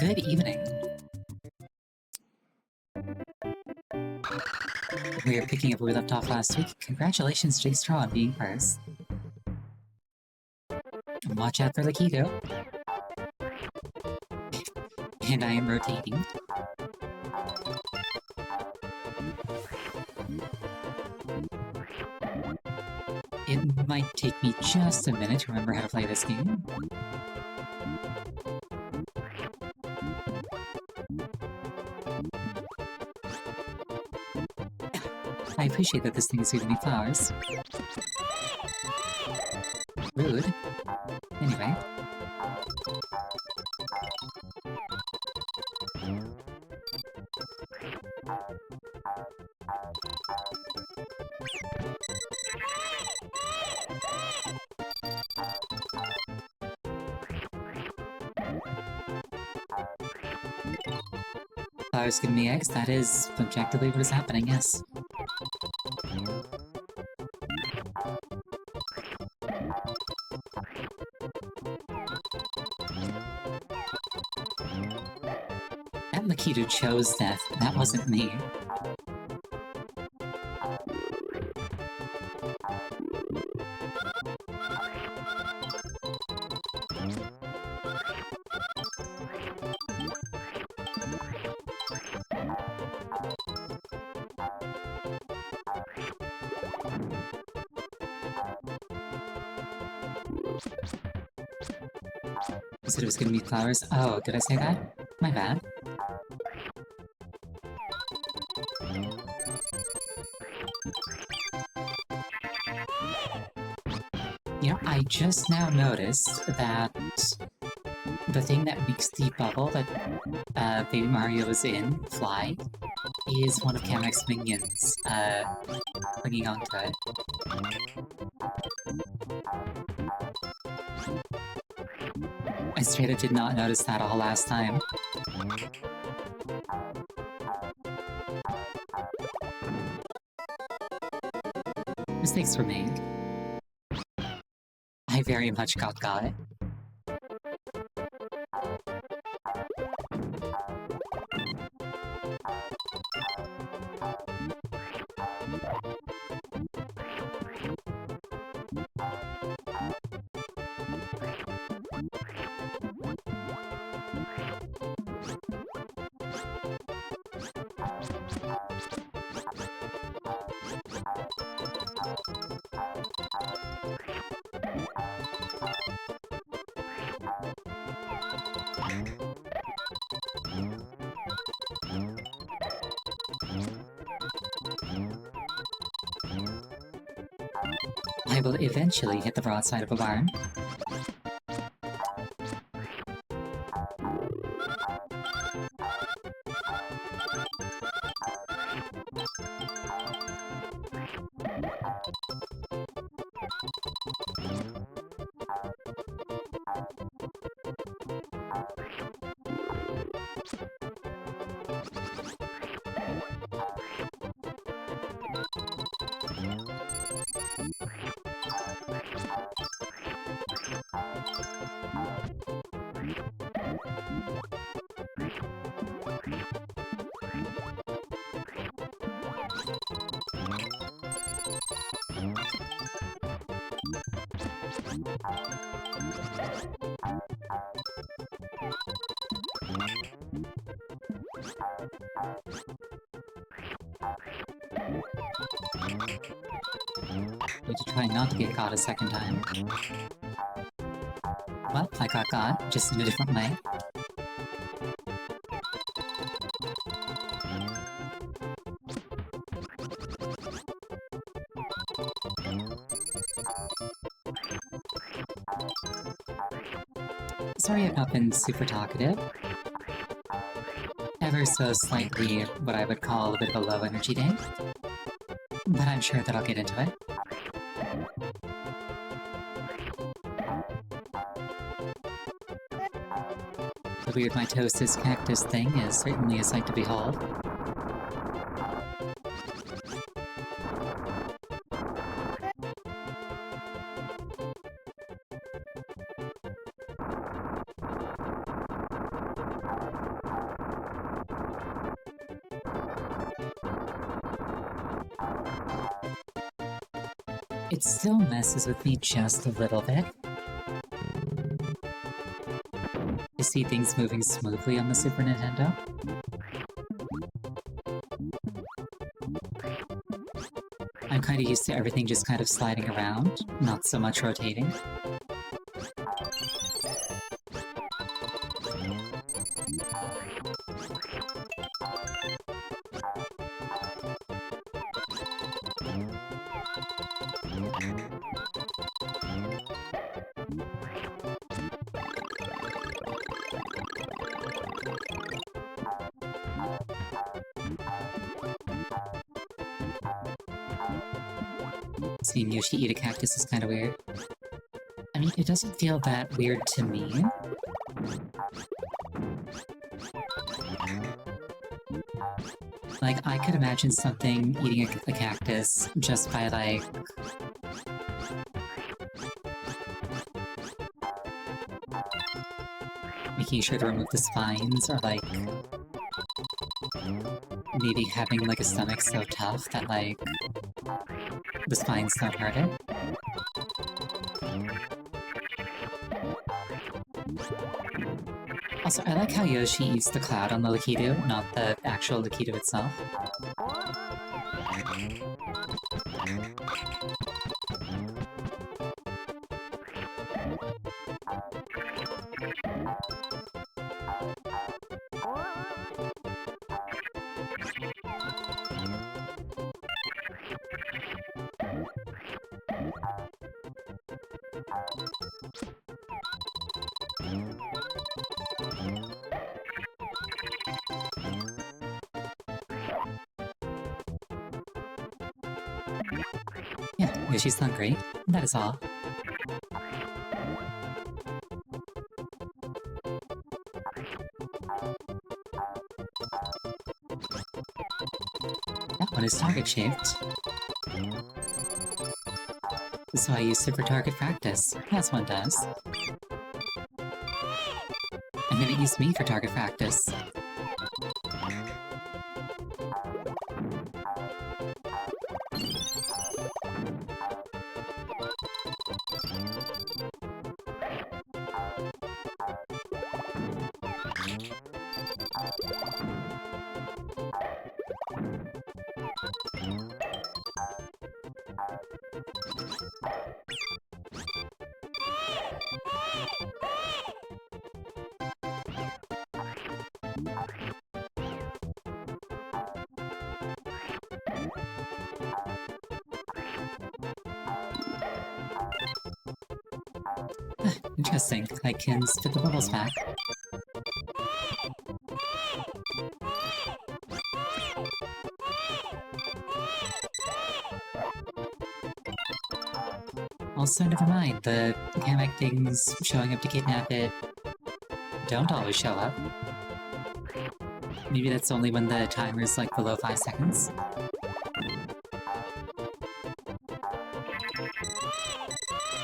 Good evening. We are picking up where we left off last week. Congratulations, J-Straw, on being first. Watch out for Lakito. And I am rotating. It might take me just a minute to remember how to play this game. I appreciate that this thing is giving me flowers. Rude. Anyway. Flowers giving me eggs, that is objectively what is happening, yes. That Lakito chose death, that wasn't me. You said it was gonna be flowers? Oh, did I say that? My bad. You know, I just now noticed that the thing that makes the bubble that Baby Mario is in fly is one of Kamek's minions, clinging onto it. I straight up did not notice that all last time. Mistakes were made. I very much got it. I will eventually hit the broadside of a barn. Need to try not to get caught a second time. Well, I got caught, just in a different way. Sorry I've not been super talkative. Ever so slightly what I would call a bit of a low energy day. But I'm sure that I'll get into it. The weird mitosis cactus thing is certainly a sight to behold. It still messes with me just a little bit to see things moving smoothly on the Super Nintendo. I'm kind of used to everything just kind of sliding around, not so much rotating. Seeing Yoshi eat a cactus is kind of weird. I mean, it doesn't feel that weird to me. Like, I could imagine something eating a cactus just by, like... making sure to remove the spines, or, like... maybe having, like, a stomach so tough that, like... the spines don't hurt it. Also, I like how Yoshi eats the cloud on the Lakitu, not the actual Lakitu itself. Yeah, Yoshi's hungry. That is all. That one is target-shaped. So I used it for target practice, as one does. And then it used me for target practice. Interesting, I can spit the bubbles back. Also, never mind, the Kamek things showing up to kidnap it don't always show up. Maybe that's only when the timer's like below 5 seconds.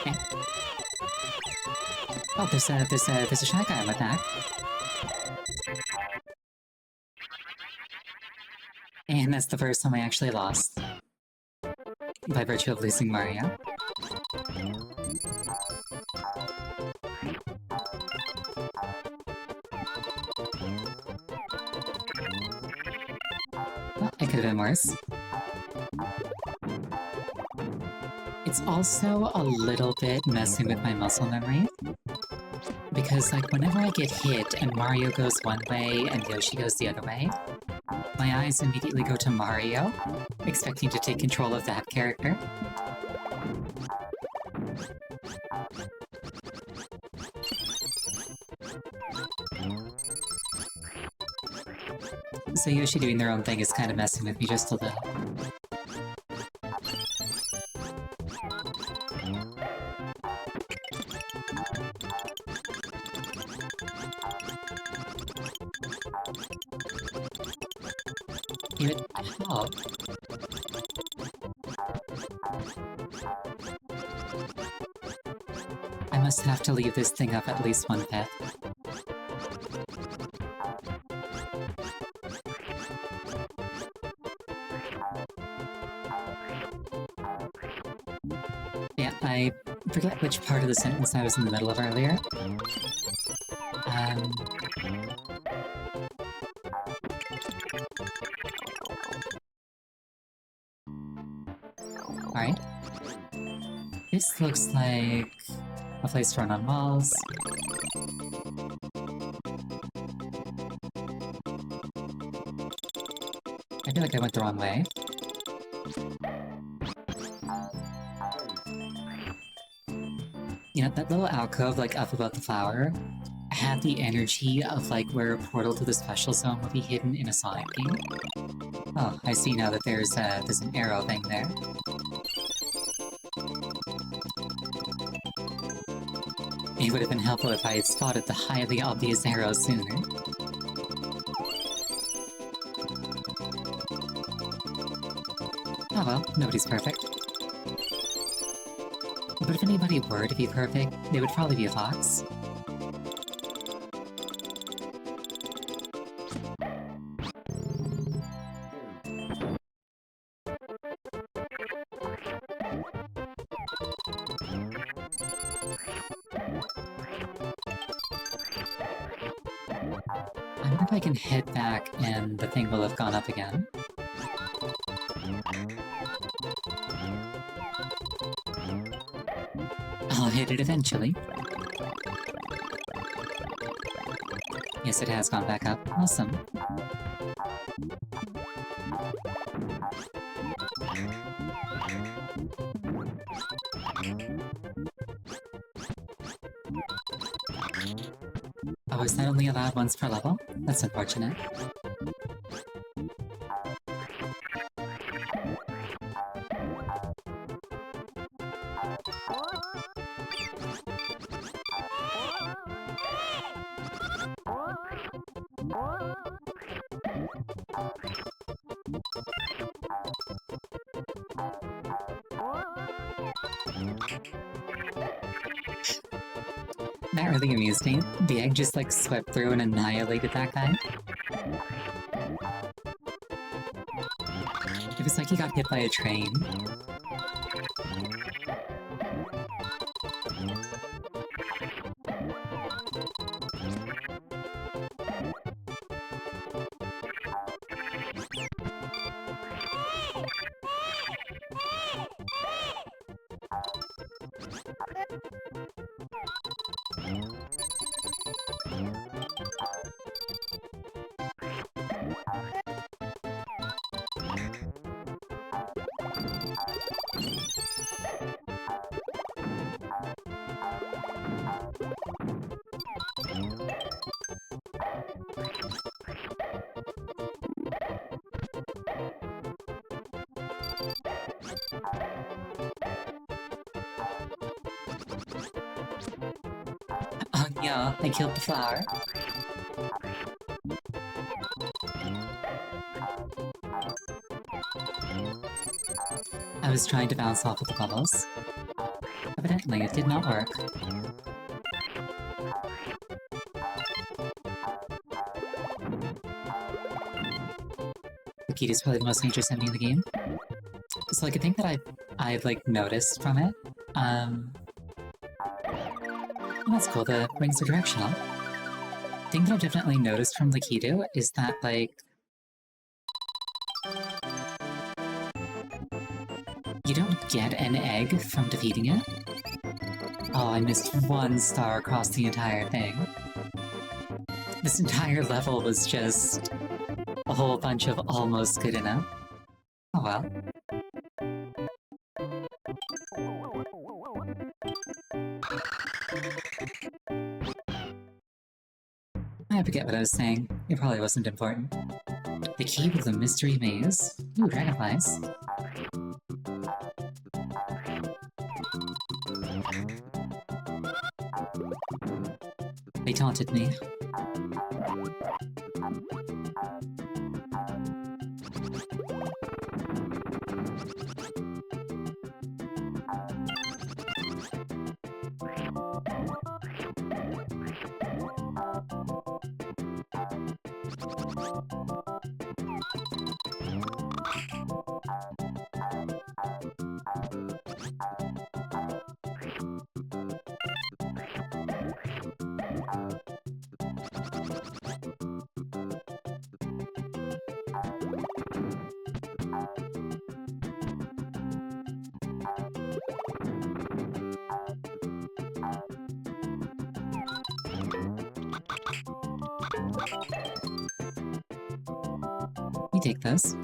Okay. Oh, there's a Shy Guy on my back. And that's the first time I actually lost. By virtue of losing Mario. Well, it could have been worse. It's also a little bit messing with my muscle memory. Because, like, whenever I get hit and Mario goes one way and Yoshi goes the other way, my eyes immediately go to Mario, expecting to take control of that character. So Yoshi doing their own thing is kind of messing with me just a little. Give it help. I must have to leave this thing up at least one pet. which part of the sentence I was in the middle of earlier. Alright. This looks like a place to run on walls. I feel like I went the wrong way. You know, that little alcove, like, up above the flower had the energy of, like, where a portal to the special zone would be hidden in a Sonic game. Oh, I see now that there's an arrow thing there. It would have been helpful if I had spotted the highly obvious arrow sooner. Oh well, nobody's perfect. But if anybody were to be perfect, they would probably be a fox. I wonder if I can head back and the thing will have gone up again. I'll hit it eventually. Yes, it has gone back up. Awesome. Oh, is that only allowed once per level? That's unfortunate. That really amused me. The egg just like swept through and annihilated that guy. It was like he got hit by a train. Oh yeah, I killed the flower. I was trying to bounce off of the bubbles. Evidently, it did not work. The key is probably the most dangerous enemy in the game. So like a thing that I've like noticed from it, that's cool, the rings are directional. The thing that I've definitely noticed from Lakitu is that, like, you don't get an egg from defeating it. Oh, I missed one star across the entire thing. This entire level was just a whole bunch of almost good enough. Oh well. I forget what I was saying. It probably wasn't important. The key with the mystery maze. Ooh, dragonflies. They taunted me. me take this.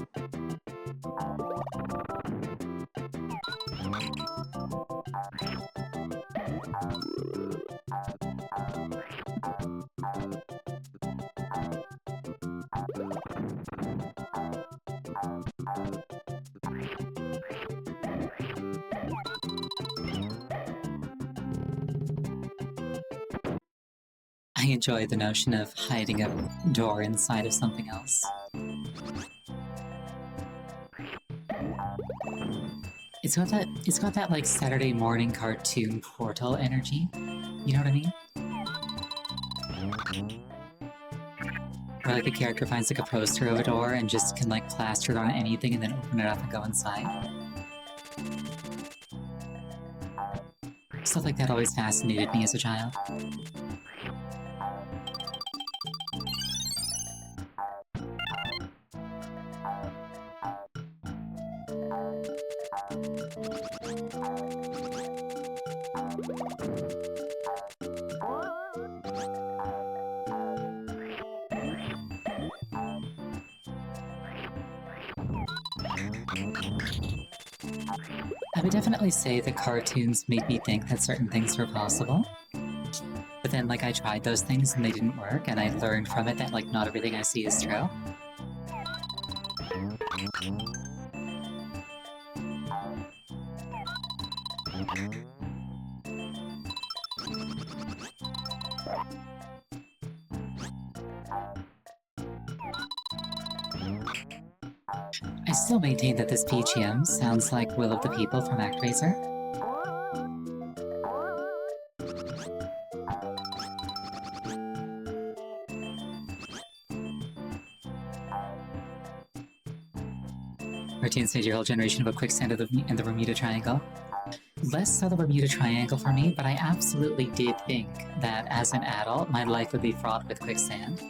I enjoy the notion of hiding a door inside of something else. It's got that like Saturday morning cartoon Portal energy. You know what I mean? Where like the character finds like a poster of a door and just can like plaster it on anything and then open it up and go inside. Stuff like that always fascinated me as a child. I would definitely say the cartoons made me think that certain things were possible. But then, like, I tried those things and they didn't work, and I learned from it that, like, not everything I see is true. I still maintain that this BGM sounds like Will of the People from ActRaiser. Cartoons made your whole generation of a quicksand in the Bermuda Triangle. Less so the Bermuda Triangle for me, but I absolutely did think that as an adult, my life would be fraught with quicksand.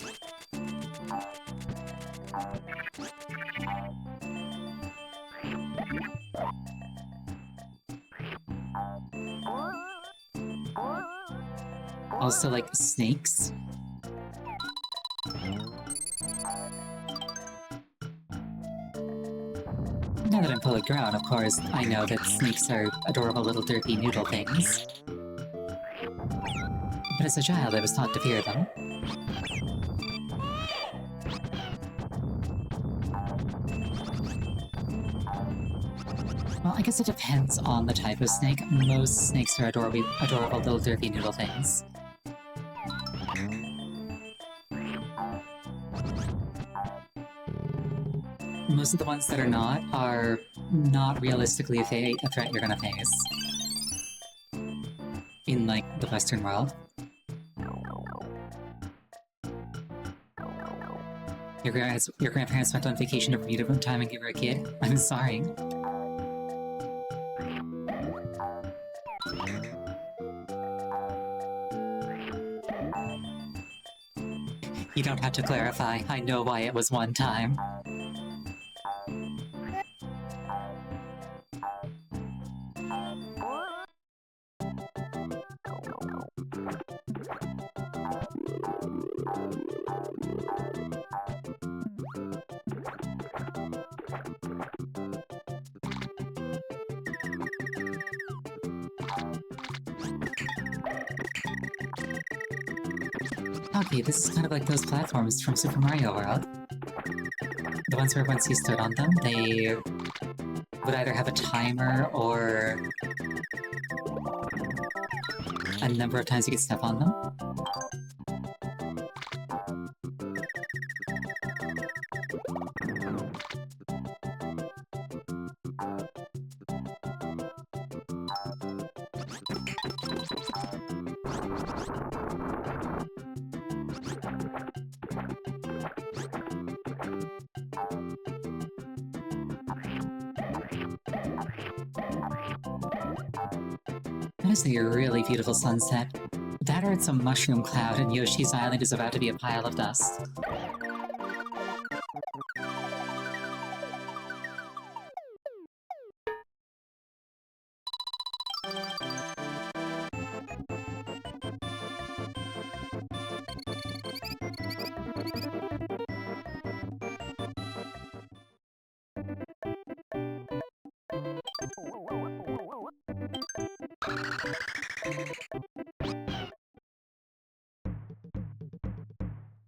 Also, like, snakes. Now that I'm fully grown, of course, I know that snakes are adorable little derpy noodle things. But as a child, I was taught to fear them. Well, I guess it depends on the type of snake. Most snakes are adorable little derpy noodle things. Most of the ones that are not realistically a threat you're gonna face. In, like, the Western world. Your grandparents went on vacation to Bermuda one time when you were a kid? I'm sorry. You don't have to clarify. I know why it was one time. Okay, this is kind of like those platforms from Super Mario World. The ones where once you stood on them, they would either have a timer or a number of times you could step on them. Honestly, a really beautiful sunset. That or it's a mushroom cloud and Yoshi's Island is about to be a pile of dust.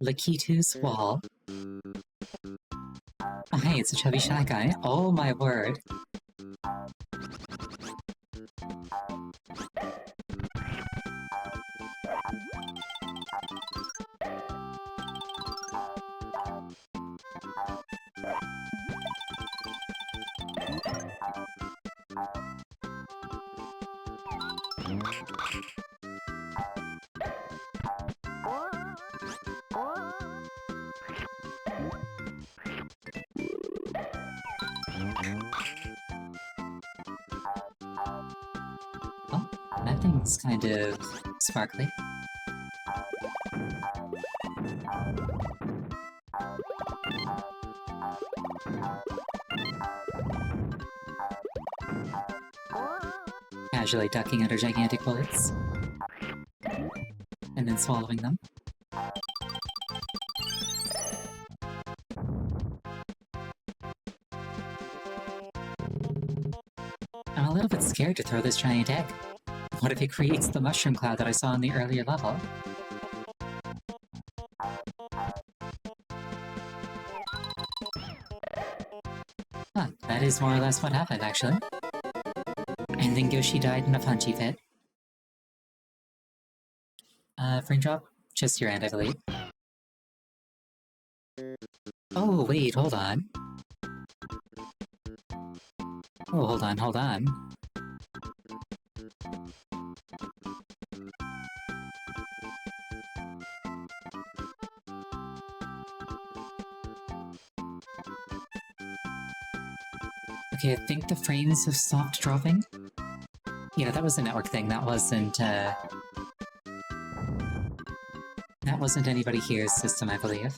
Lakitu's wall. Oh, hey, it's a chubby shy guy. Oh my word. Oh, that thing's kind of sparkly. Casually ducking under gigantic bullets. And then swallowing them. I'm a little bit scared to throw this giant egg. What if it creates the mushroom cloud that I saw in the earlier level? Huh, that is more or less what happened, actually. And then Yoshi died in a punchy fit. Frame drop? Just your end, I believe. Oh, wait, hold on. Oh, hold on, hold on. Okay, I think the frames have stopped dropping. Yeah, that was a network thing, that wasn't anybody here's system, I believe.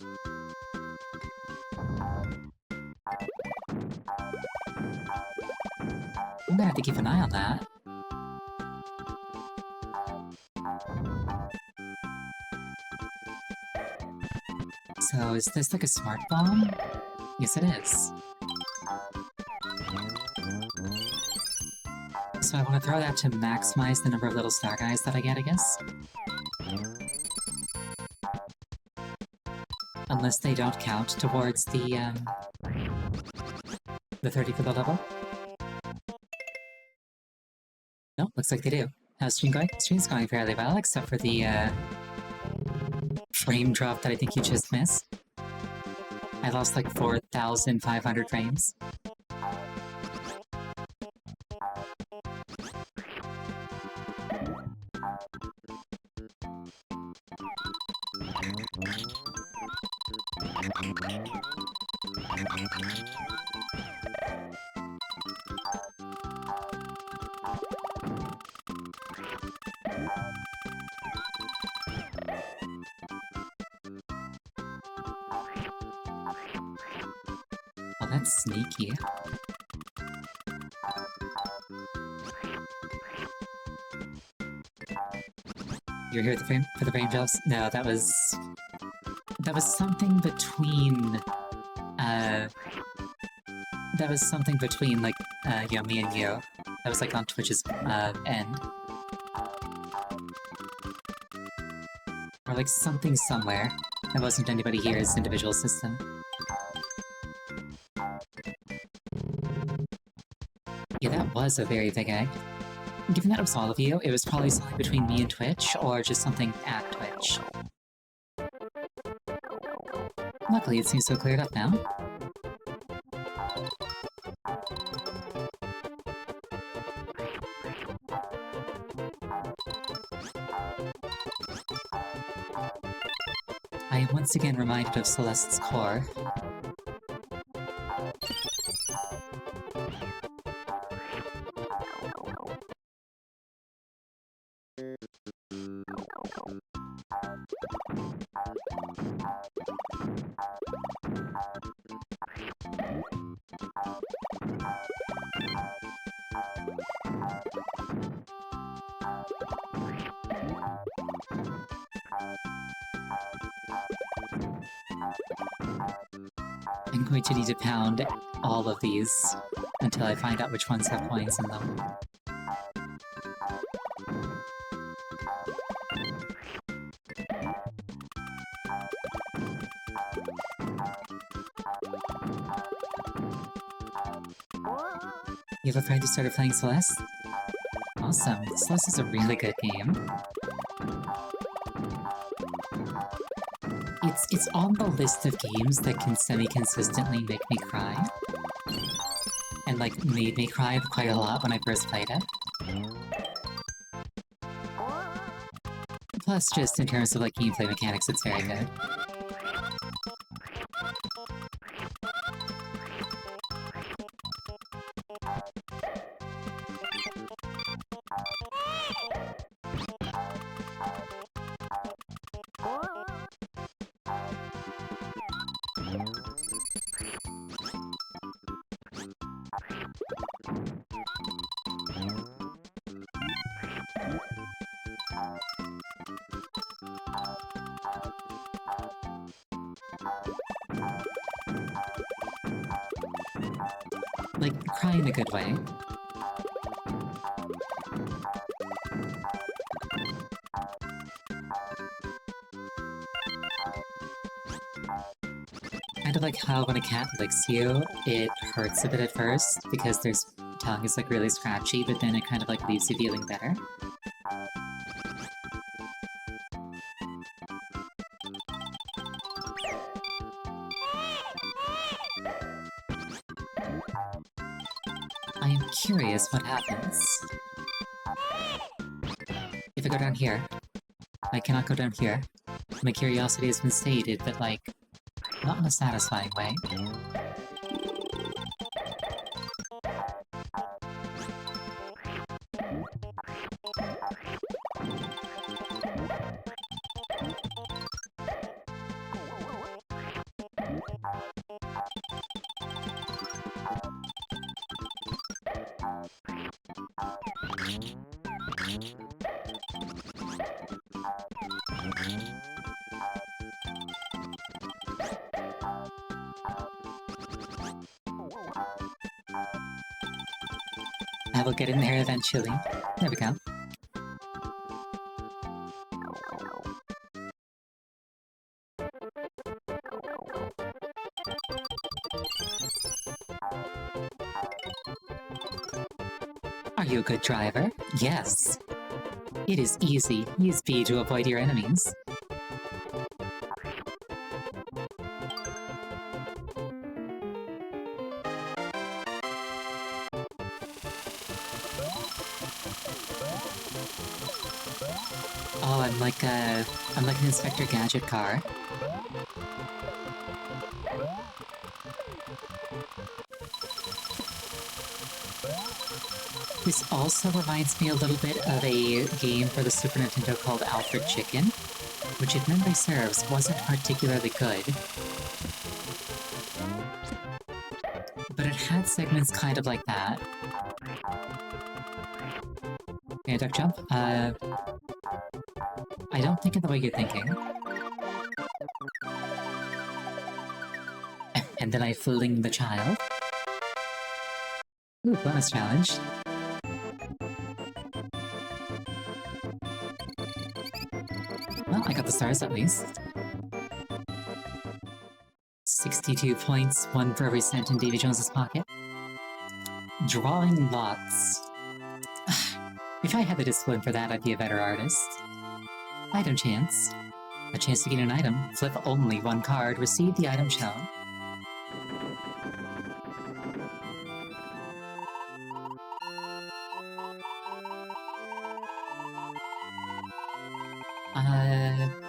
I'm gonna have to keep an eye on that. So, is this like a smart bomb? Yes, it is. So I want to throw that to maximize the number of little star guys that I get, I guess? Unless they don't count towards the 30 for the level. No, looks like they do. How's stream going? Stream's going fairly well, except for the, frame drop that I think you just missed. I lost like 4,500 frames. Oh, that's sneaky. You're here for the frame drops? No, that was something between, that was something between, like, you know, me and you. That was, like, on Twitch's, end. Or, like, something somewhere. That wasn't anybody here's individual system. Yeah, that was a very big egg. Given that it was all of you, it was probably something between me and Twitch, or just something at Twitch. Luckily, it seems so cleared up now. I am once again reminded of Celeste's core. I'm going to need to pound all of these until I find out which ones have coins in them. You have a friend who started playing Celeste? Awesome. Celeste is a really good game. It's on the list of games that can semi-consistently make me cry. And, like, made me cry quite a lot when I first played it. Plus, just in terms of, like, gameplay mechanics, it's very good. Like, cry in a good way. Kind of like how when a cat licks you, it hurts a bit at first, because their tongue is like really scratchy, but then it kind of like leaves you feeling better. I am curious what happens. If I go down here, I cannot go down here. My curiosity has been sated, but like, not in a satisfying way. I will get in there eventually. There we go. Are you a good driver? Yes. It is easy. Use B to avoid your enemies. Oh, I'm like an Inspector Gadget car. This also reminds me a little bit of a game for the Super Nintendo called Alfred Chicken, which if memory serves, wasn't particularly good. But it had segments kind of like that. Okay, duck jump. I don't think in the way you're thinking. And then I fling the child. Ooh, bonus challenge. Well, I got the stars at least. 62 points, 1 for every cent in Davy Jones's pocket. Drawing lots. If I had the discipline for that, I'd be a better artist. Item chance. A chance to get an item. Flip only 1 card. Receive the item shown.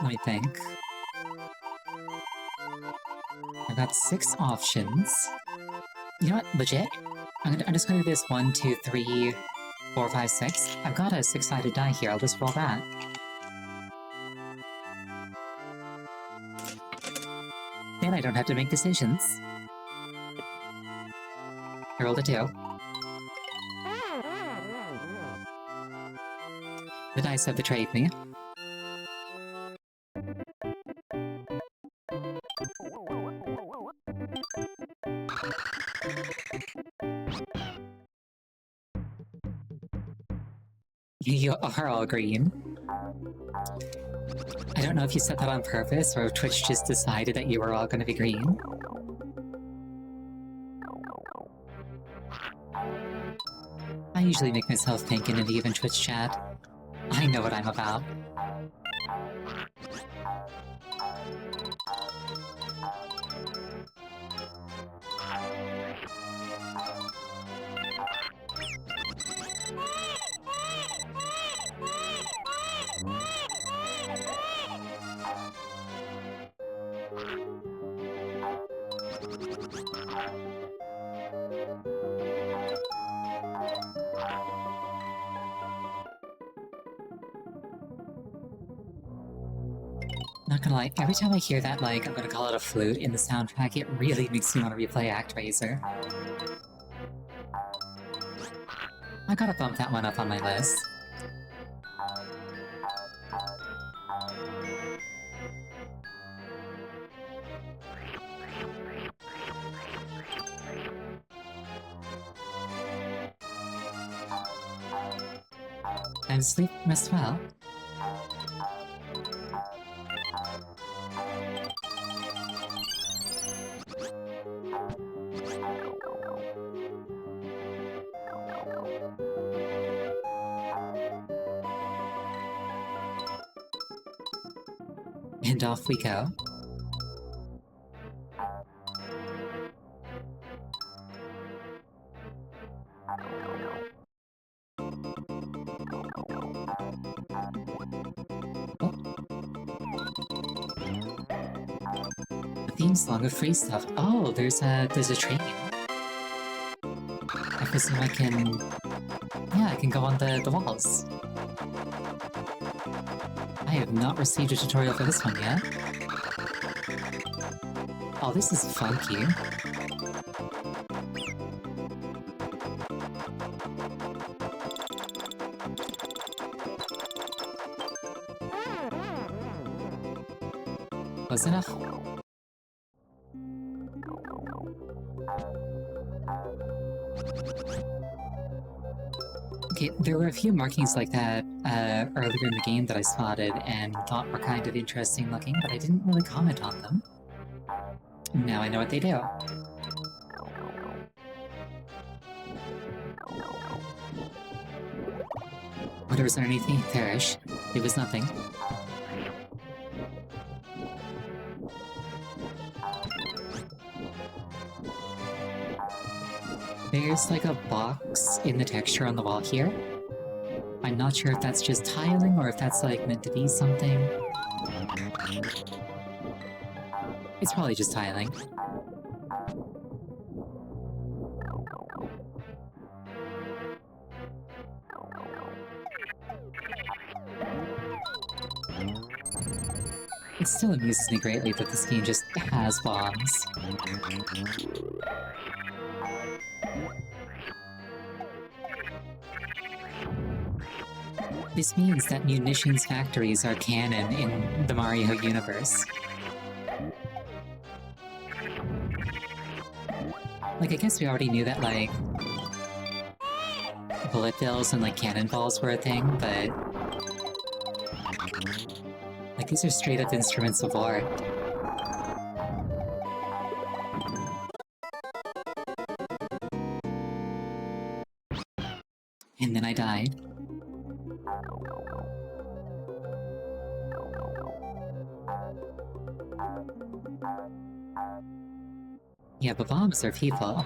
Let me think. I've got 6 options. You know what? Legit? I'm just gonna do this 1, 2, 3, 4, 5, 6. I've got a 6-sided die here. I'll just roll that. Then I don't have to make decisions. I rolled a 2. The dice have betrayed me. You are all green. I don't know if you said that on purpose, or if Twitch just decided that you were all gonna be green. usually make myself pink in an even Twitch chat. I know what I'm about. Not gonna lie, every time I hear that, like, I'm gonna call it a flute in the soundtrack, it really makes me want to replay ActRaiser. I gotta bump that one up on my list. And sleep rest well. And off we go. The theme song of free stuff. Oh, there's a train. I presume I can... Yeah, I can go on the walls. I have not received a tutorial for this one yet. Oh, this is funky. Close enough? Okay, there were a few markings like that earlier in the game that I spotted and thought were kind of interesting looking, but I didn't really comment on them. Now I know what they do. Whatever's underneath me, perish. It was nothing. There's like a box in the texture on the wall here. I'm not sure if that's just tiling or if that's like meant to be something. It's probably just tiling. It still amuses me greatly that this game just has bombs. This means that munitions factories are canon in the Mario universe. Like, I guess we already knew that, like, bullet bills and, like, cannonballs were a thing, but... like, these are straight-up instruments of war. And then I died. Yeah, but bombs are people.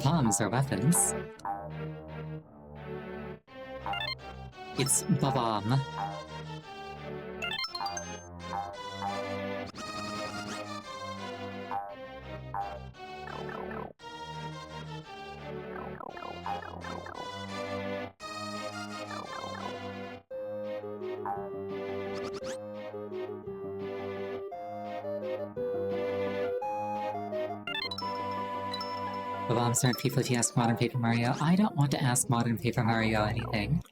Bombs are weapons. It's ba-bomb. The bombs aren't people if you ask Modern Paper Mario. I don't want to ask Modern Paper Mario anything.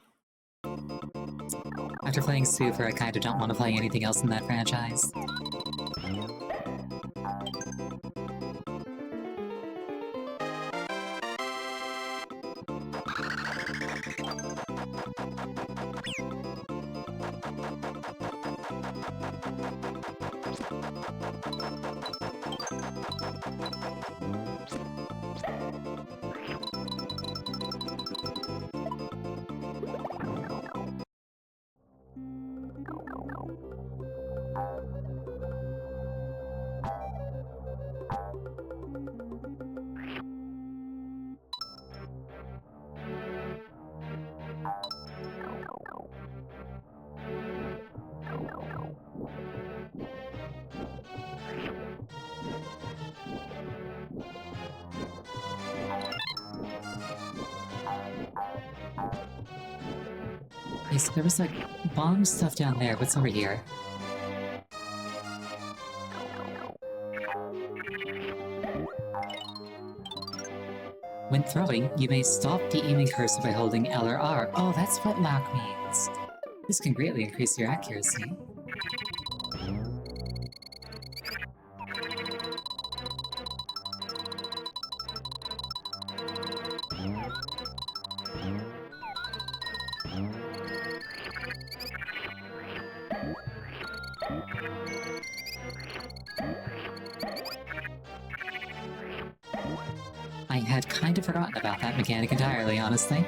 After playing Super, I kinda don't want to play anything else in that franchise. Okay, so there was like bomb stuff down there. What's over here? When throwing, you may stop the aiming cursor by holding L or R. Oh, that's what lock means. This can greatly increase your accuracy. I had kind of forgotten about that mechanic entirely, honestly.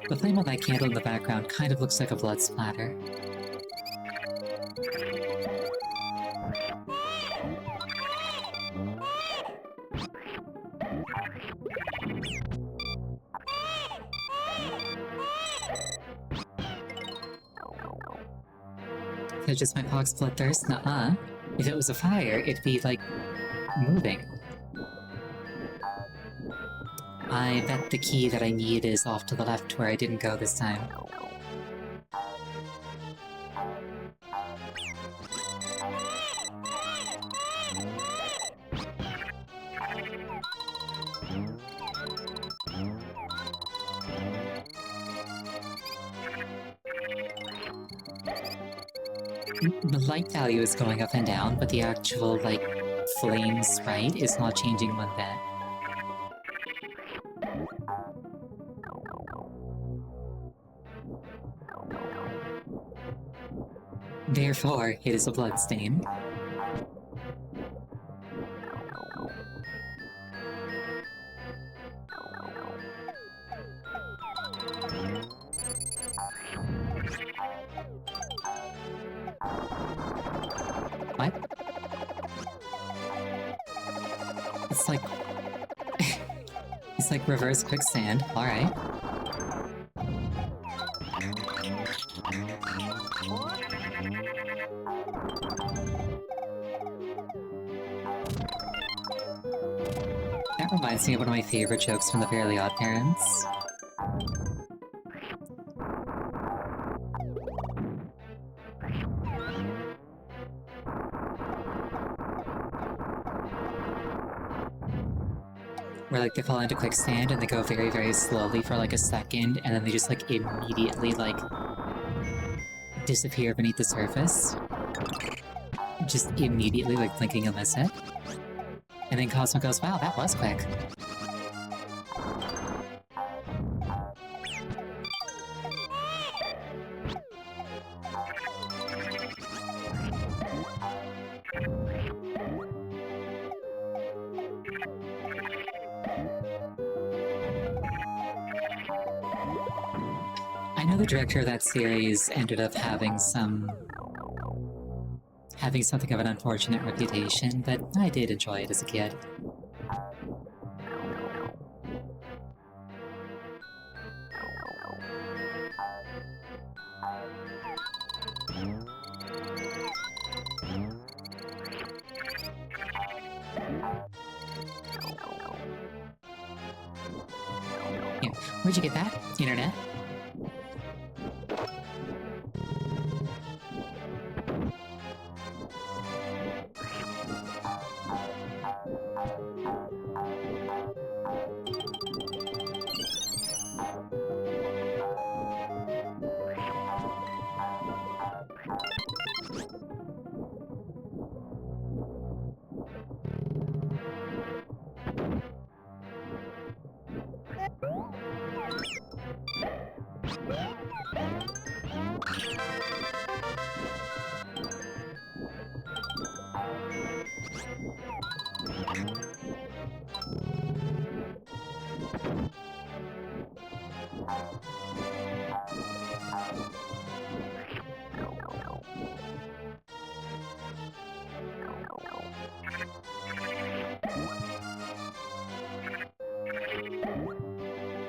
The flame on that candle in the background kind of looks like a blood splatter. Is that just my pox bloodthirst? Nuh-uh. If it was a fire, it'd be, like, moving. I bet the key that I need is off to the left where I didn't go this time. The light value is going up and down, but the actual, like, flame sprite is not changing one bit. Therefore, it is a bloodstain. What? It's like... it's like reverse quicksand. Alright. That reminds me of one of my favorite jokes from the Fairly Odd Parents. Where, like, they fall into quicksand and they go very, very slowly for, like, a second, and then they just, like, immediately, like, disappear beneath the surface. Just immediately, like, blinking a miss it. And then Cosmo goes, wow, that was quick. I know the director of that series ended up having something of an unfortunate reputation, but I did enjoy it as a kid. Yeah, where'd you get that? Internet?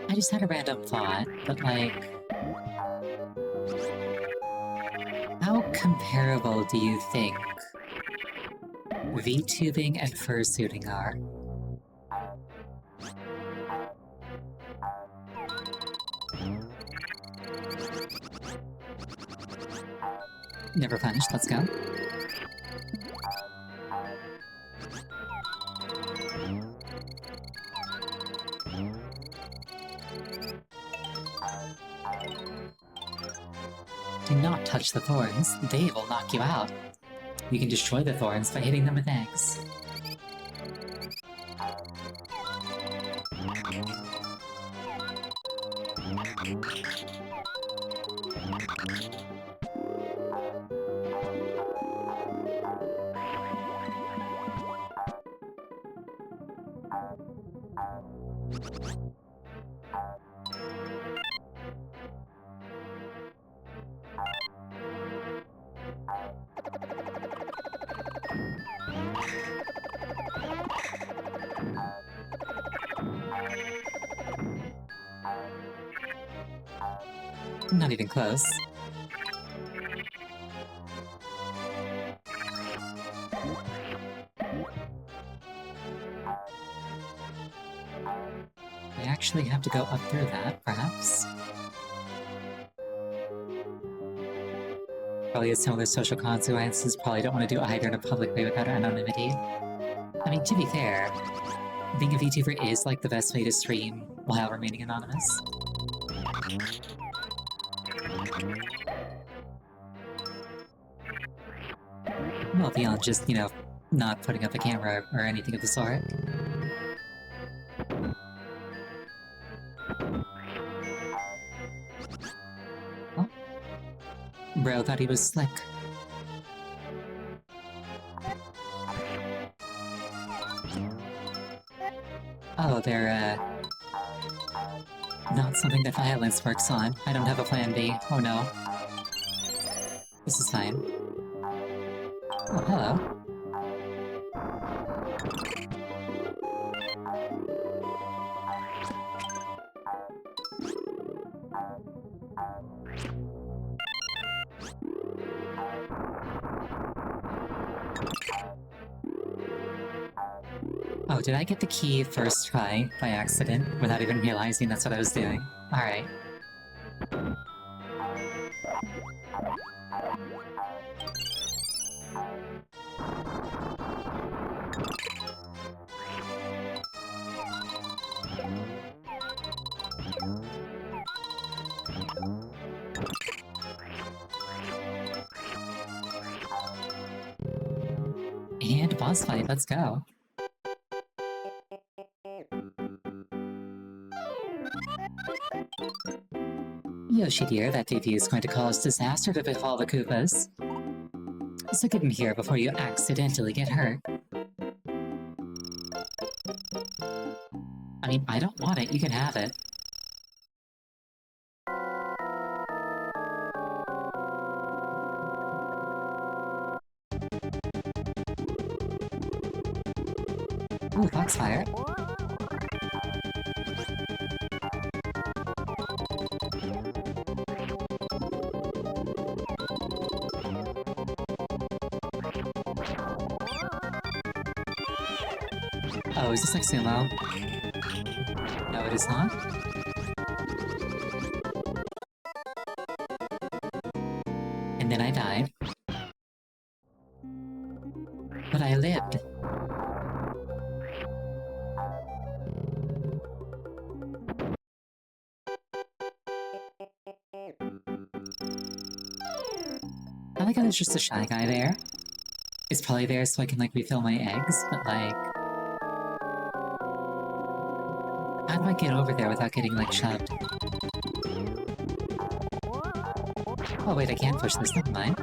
I just had a random thought, but like... how comparable do you think V-tubing and fursuiting are. Never punished, let's go. Do not touch the thorns, they will knock you out. You can destroy the thorns by hitting them with eggs. Not even close. I actually have to go up through that, perhaps? Probably has similar social consequences, probably don't want to do either in a public way without anonymity. I mean, to be fair, being a VTuber is like the best way to stream while remaining anonymous. Well, beyond just, you know, not putting up a camera or anything of the sort. Oh. Bro thought he was slick. Oh, they're, not something that violence works on. I don't have a plan B. Oh no. This is fine. Oh, hello. Oh, did I get the key first try by accident without even realizing that's what I was doing? Alright. And boss fight, let's go. Yoshi dear, that baby is going to cause disaster to befall the Koopas. So get in here before you accidentally get hurt. I mean, I don't want it, you can have it. Ooh, Foxfire. Oh, is this like sumo? No, it is not? And then I died. But I lived. I like how there's just a shy guy there. He's probably there so I can, like, refill my eggs, but, like... how do I get over there without getting, like, shoved? Oh wait, I can't push this, never mind.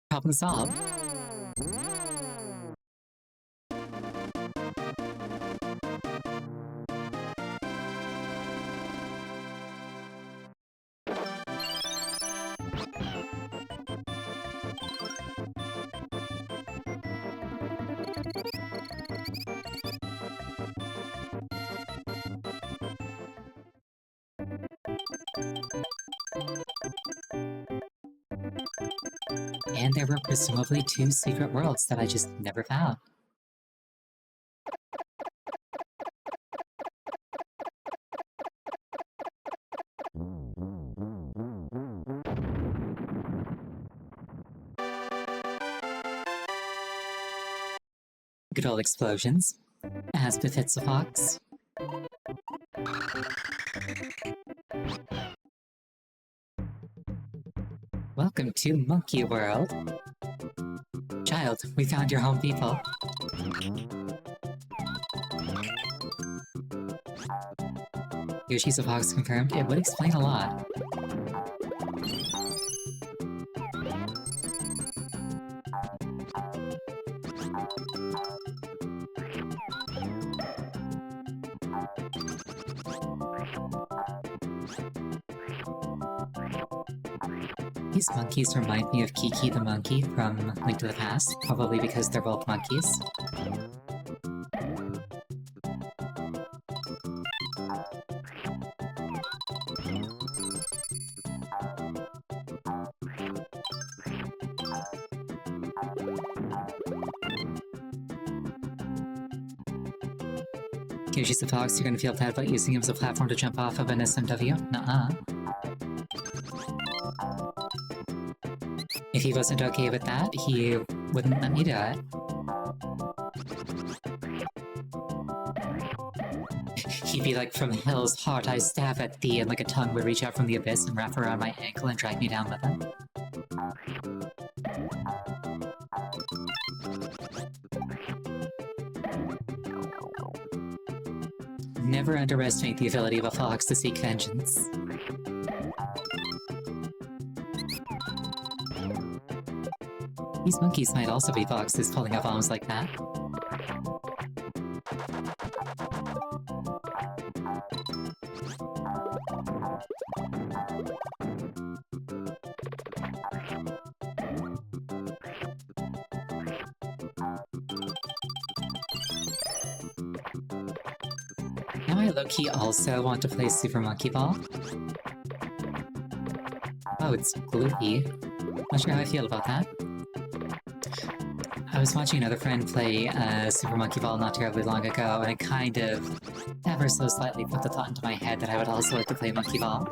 Problem solved. And there were presumably 2 secret worlds that I just never found. Good old explosions, as befits a fox. Welcome to Monkey World. Child, we found your home people. Yoshi's a fox confirmed. It would explain a lot. These monkeys remind me of Kiki the monkey from Link to the Past, probably because they're both monkeys. Yoshi's the fox, you're gonna feel bad about using him as a platform to jump off of an SMW? Nuh-uh. If he wasn't okay with that, he wouldn't let me do it. He'd be like, from hell's heart I stab at thee, and like a tongue would reach out from the abyss and wrap around my ankle and drag me down with him. Never underestimate the ability of a fox to seek vengeance. These monkeys might also be foxes pulling up bombs like that. Now I low-key also want to play Super Monkey Ball. Oh, it's gluey. Not sure how I feel about that. I was watching another friend play Super Monkey Ball not terribly long ago, and I kind of ever so slightly put the thought into my head that I would also like to play Monkey Ball.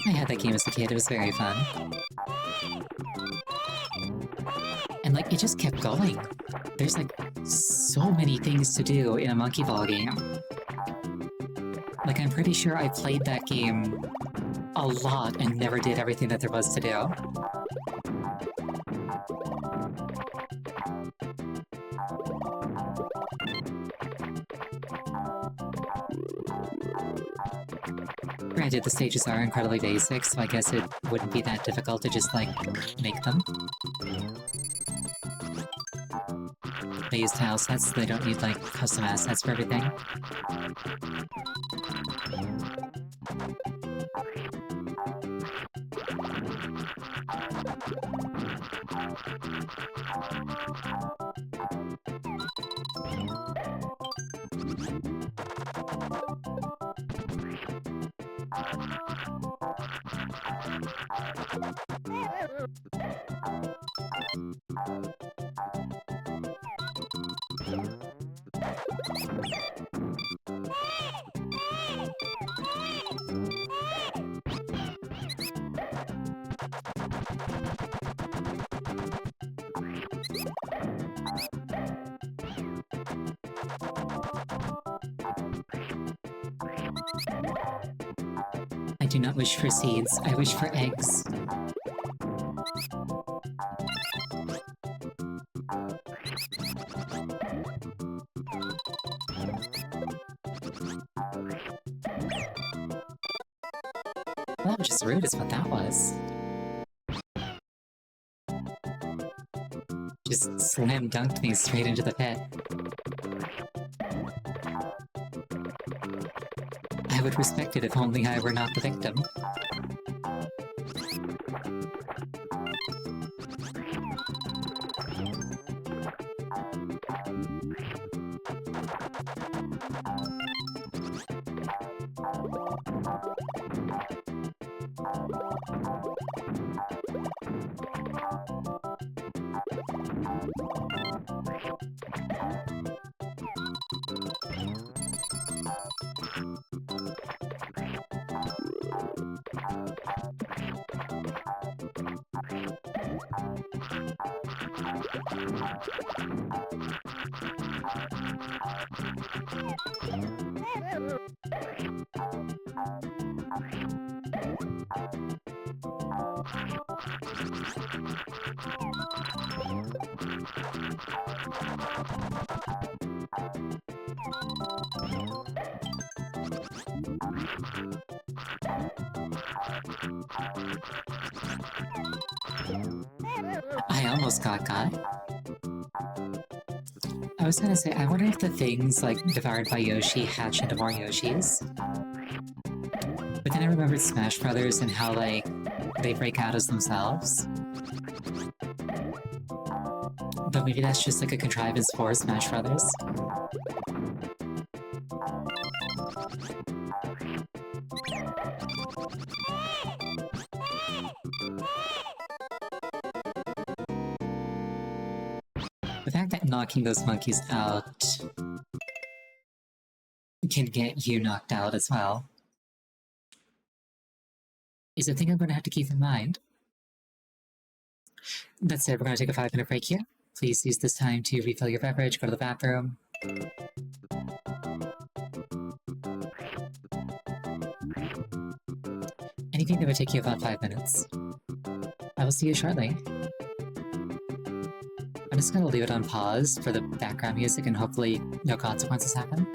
I had that game as a kid, it was very fun. And like, it just kept going. There's like so many things to do in a Monkey Ball game. Like, I'm pretty sure I played that game a lot and never did everything that there was to do. Granted, the stages are incredibly basic, so I guess it wouldn't be that difficult to just, like, make them. They use tile sets, so they don't need, like, custom assets for everything. I do not wish for seeds, I wish for eggs. That was just rude is what that was. Just slam dunked me straight into the pit. I would respect it if only I were not the victim. I almost got caught. I was gonna say, I wonder if the things, like, devoured by Yoshi hatch into more Yoshis. But then I remembered Smash Brothers and how, like, they break out as themselves. But maybe that's just like a contrivance for Smash Brothers. The fact that knocking those monkeys out can get you knocked out as well is a thing I'm going to have to keep in mind. That said, we're going to take a 5-minute break here. Please use this time to refill your beverage, go to the bathroom. Anything that would take you about 5 minutes. I will see you shortly. I'm just going to leave it on pause for the background music and hopefully no consequences happen.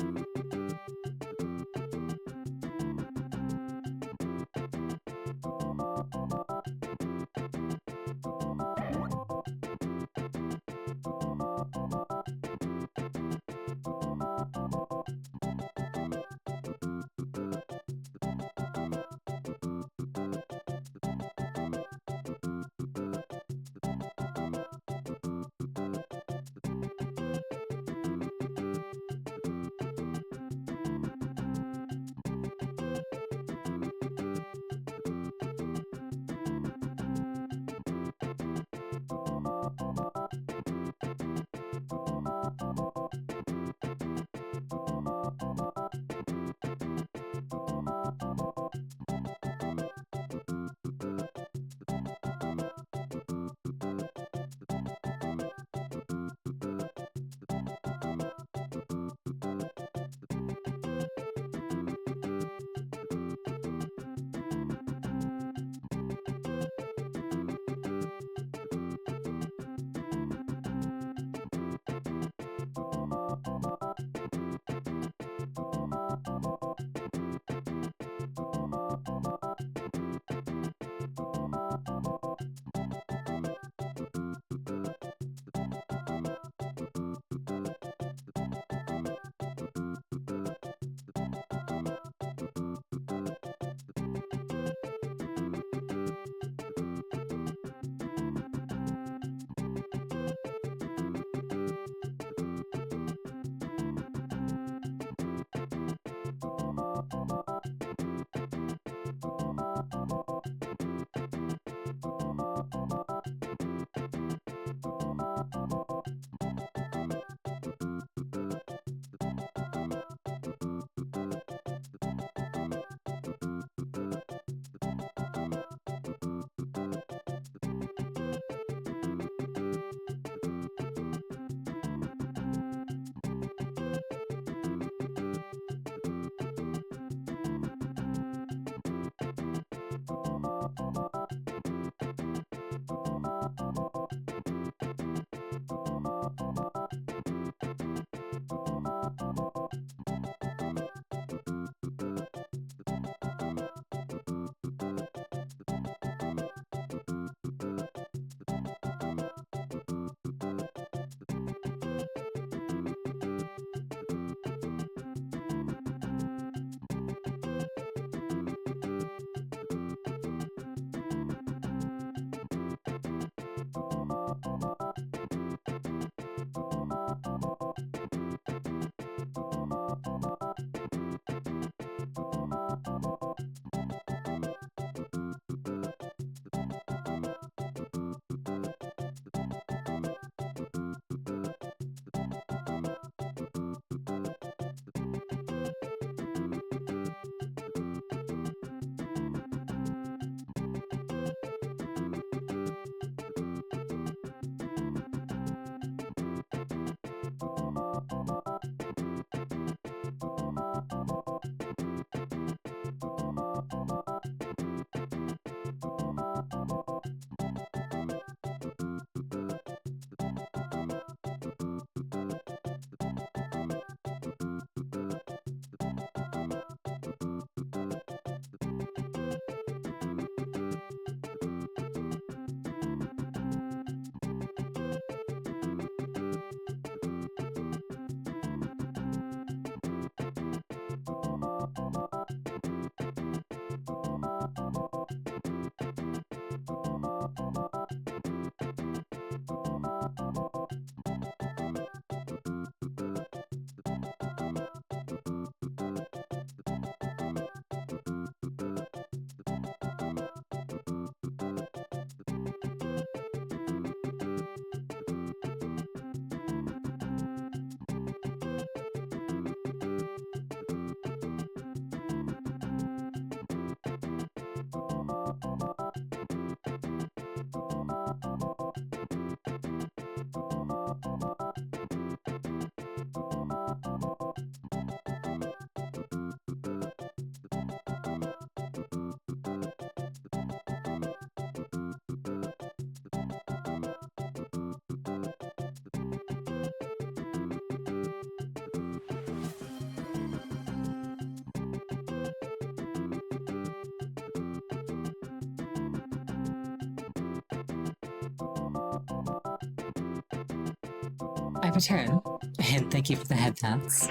I return, and thank you for the head pats.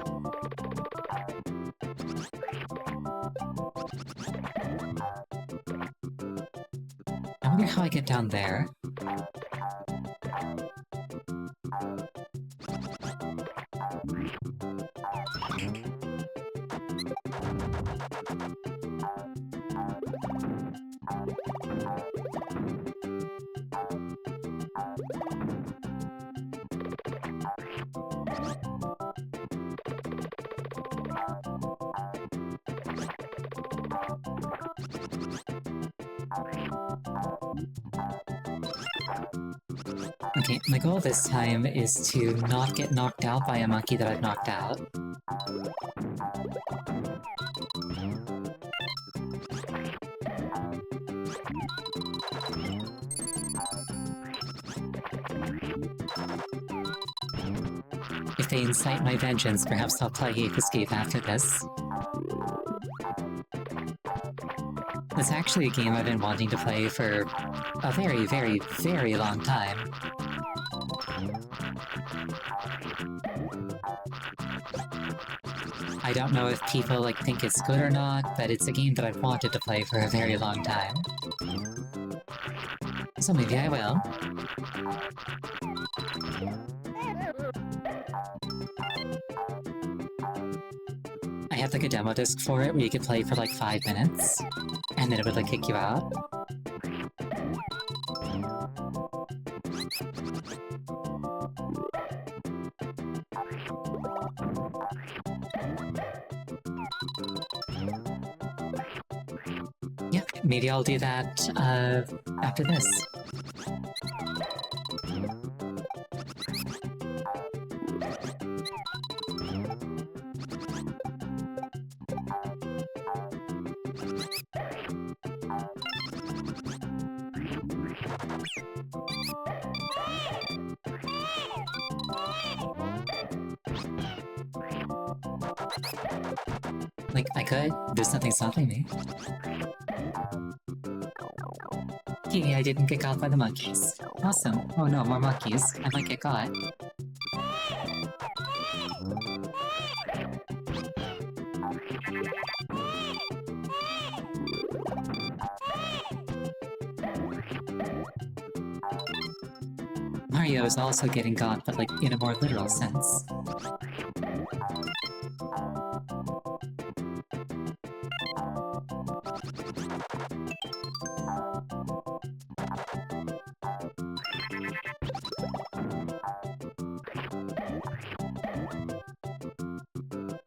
I wonder how I get down there. Okay, my goal this time is to not get knocked out by a monkey that I've knocked out. If they incite my vengeance, perhaps I'll play Ape Escape after this. It's actually a game I've been wanting to play for a very, very, very long time. I don't know if people think it's good or not, but it's a game that I've wanted to play for a very long time. So maybe I will. I have a demo disc for it where you could play for 5 minutes, and then it would kick you out. Yeah, maybe I'll do that, after this. I could. There's nothing stopping me. Hey, I didn't get caught by the monkeys. Awesome. Oh no, more monkeys. I might get caught. Mario is also getting caught, but in a more literal sense.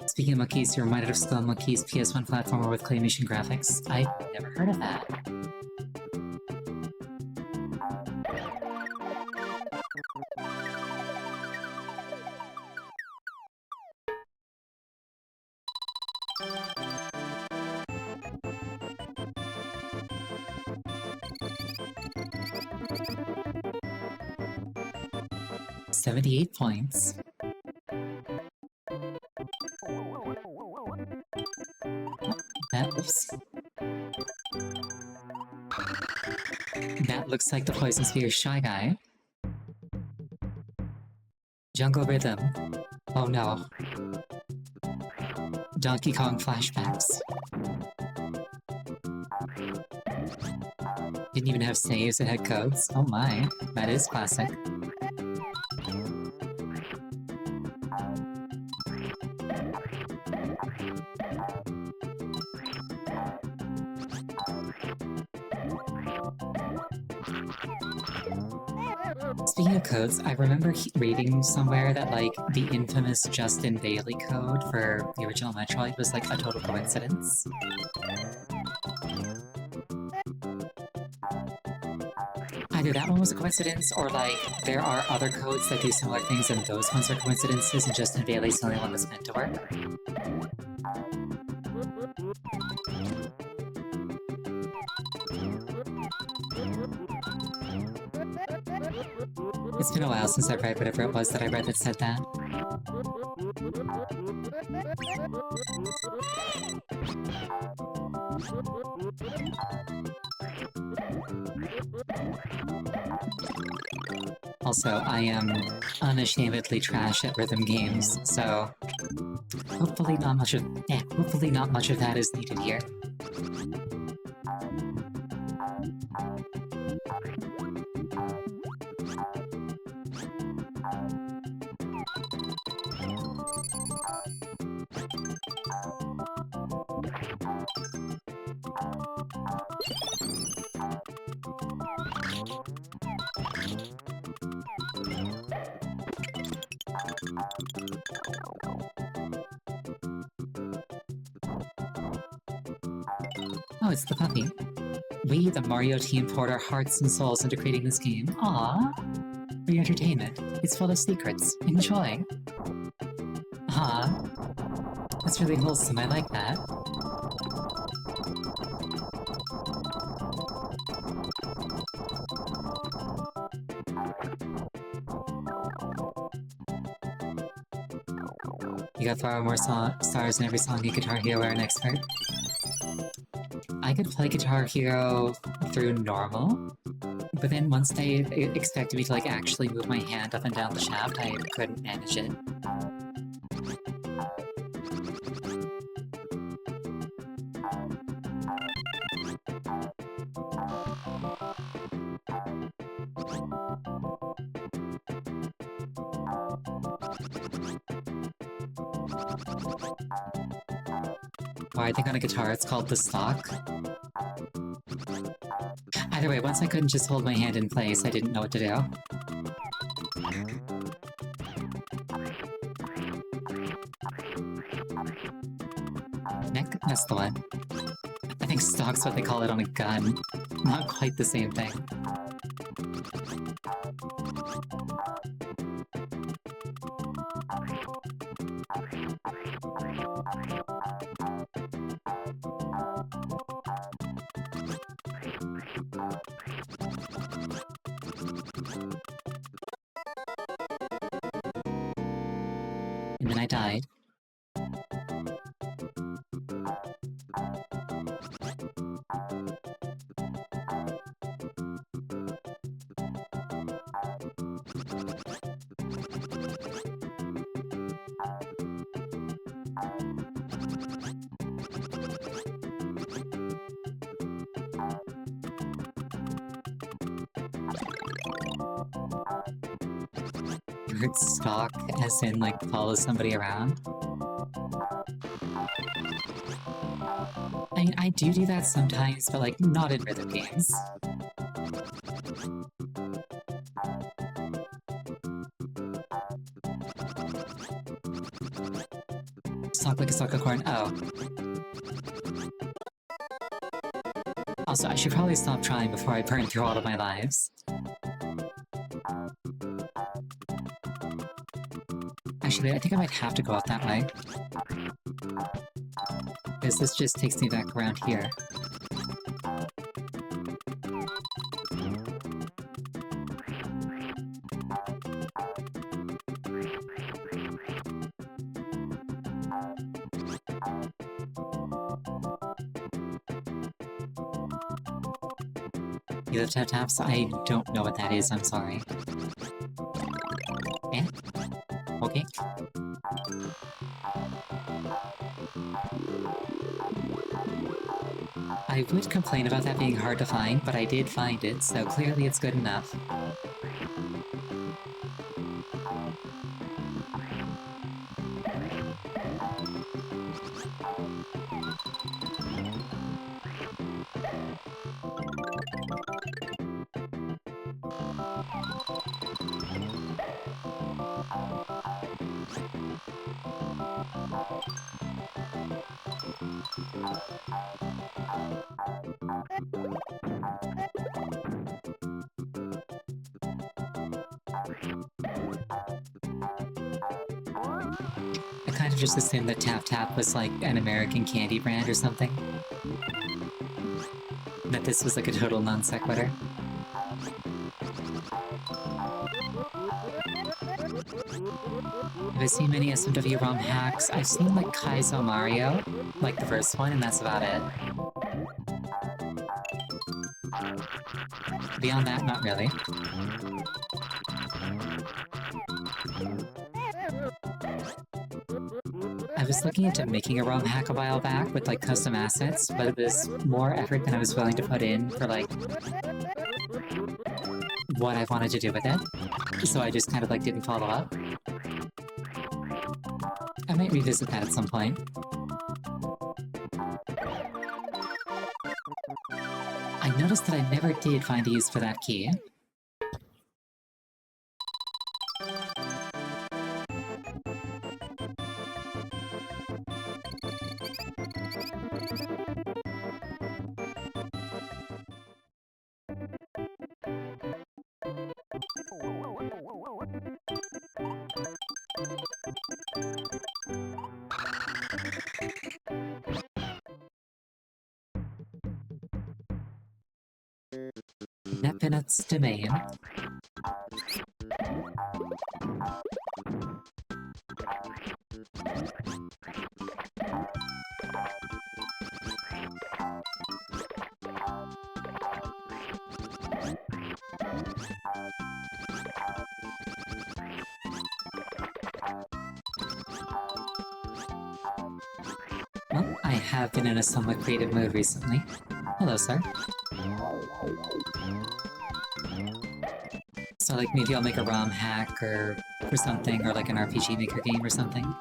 Speaking of monkeys, you're reminded of Skull Monkey's PS1 platformer with claymation graphics. I've never heard of that. $78 points. That looks like the Poison Spear Shy Guy. Jungle Rhythm. Oh no. Donkey Kong flashbacks. Didn't even have saves, it had codes. Oh my, that is classic. Speaking of codes, I remember reading somewhere that, the infamous Justin Bailey code for the original Metroid was, a total coincidence. Either that one was a coincidence, or, there are other codes that do similar things and those ones are coincidences and Justin Bailey's the only one that's meant to work. It's been a while since I've read whatever it was that I read that said that. Also, I am unashamedly trash at rhythm games, so hopefully not much of that is needed here. Oh, it's the puppy. We, the Mario team, poured our hearts and souls into creating this game. Aww. For your entertainment. It's full of secrets. Enjoy. Aww. That's really wholesome. I like that. You got 4 more stars in every song in Guitar Hero are an expert. I could play Guitar Hero through normal, but then once they expected me to like actually move my hand up and down the shaft, I couldn't manage it. Oh, I think on a guitar it's called the stock. Either way, once I couldn't just hold my hand in place, I didn't know what to do. Neck? That's the one. I think stock's what they call it on a gun. Not quite the same thing. And then I died. Heard stalk as in like follow somebody around. I mean, I do that sometimes, but like not in rhythm games. Stalk like a stalk of corn. Oh. Also, I should probably stop trying before I burn through all of my lives. Actually, I think I might have to go out that way. Because this just takes me back around here. You left tap taps? I don't know what that is, I'm sorry. Eh? Okay. I would complain about that being hard to find, but I did find it, so clearly it's good enough. I kind of just assumed that Tap Tap was like an American candy brand or something. That this was like a total non sequitur. Have I seen many SMW ROM hacks? I've seen like Kaizo Mario, like the first one, and that's about it. Beyond that, not really. was looking into making a ROM hack a while back with like custom assets, but it was more effort than I was willing to put in for like what I wanted to do with it. So I just kind of like didn't follow up. I might revisit that at some point. I noticed that I never did find a use for that key. Nepinut's domain. Well, I have been in a somewhat creative mood recently. Hello, sir. So like maybe I'll make a ROM hack or something, or like an RPG Maker game or something.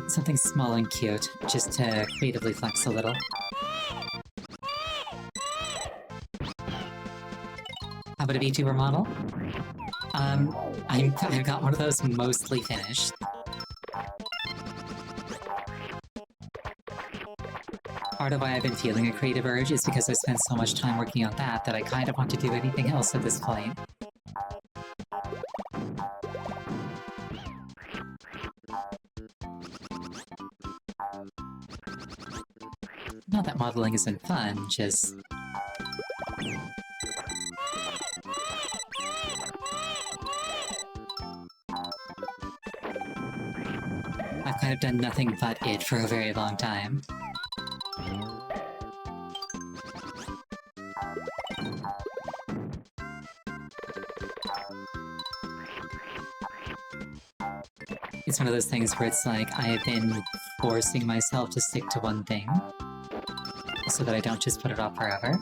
Something small and cute, just to creatively flex a little. How about a VTuber model? I've got one of those mostly finished. Part of why I've been feeling a creative urge is because I spent so much time working on that I kind of want to do anything else at this point. Not that modeling isn't fun, just... I've kind of done nothing but it for a very long time. It's one of those things where it's like, I have been forcing myself to stick to one thing, so that I don't just put it off forever.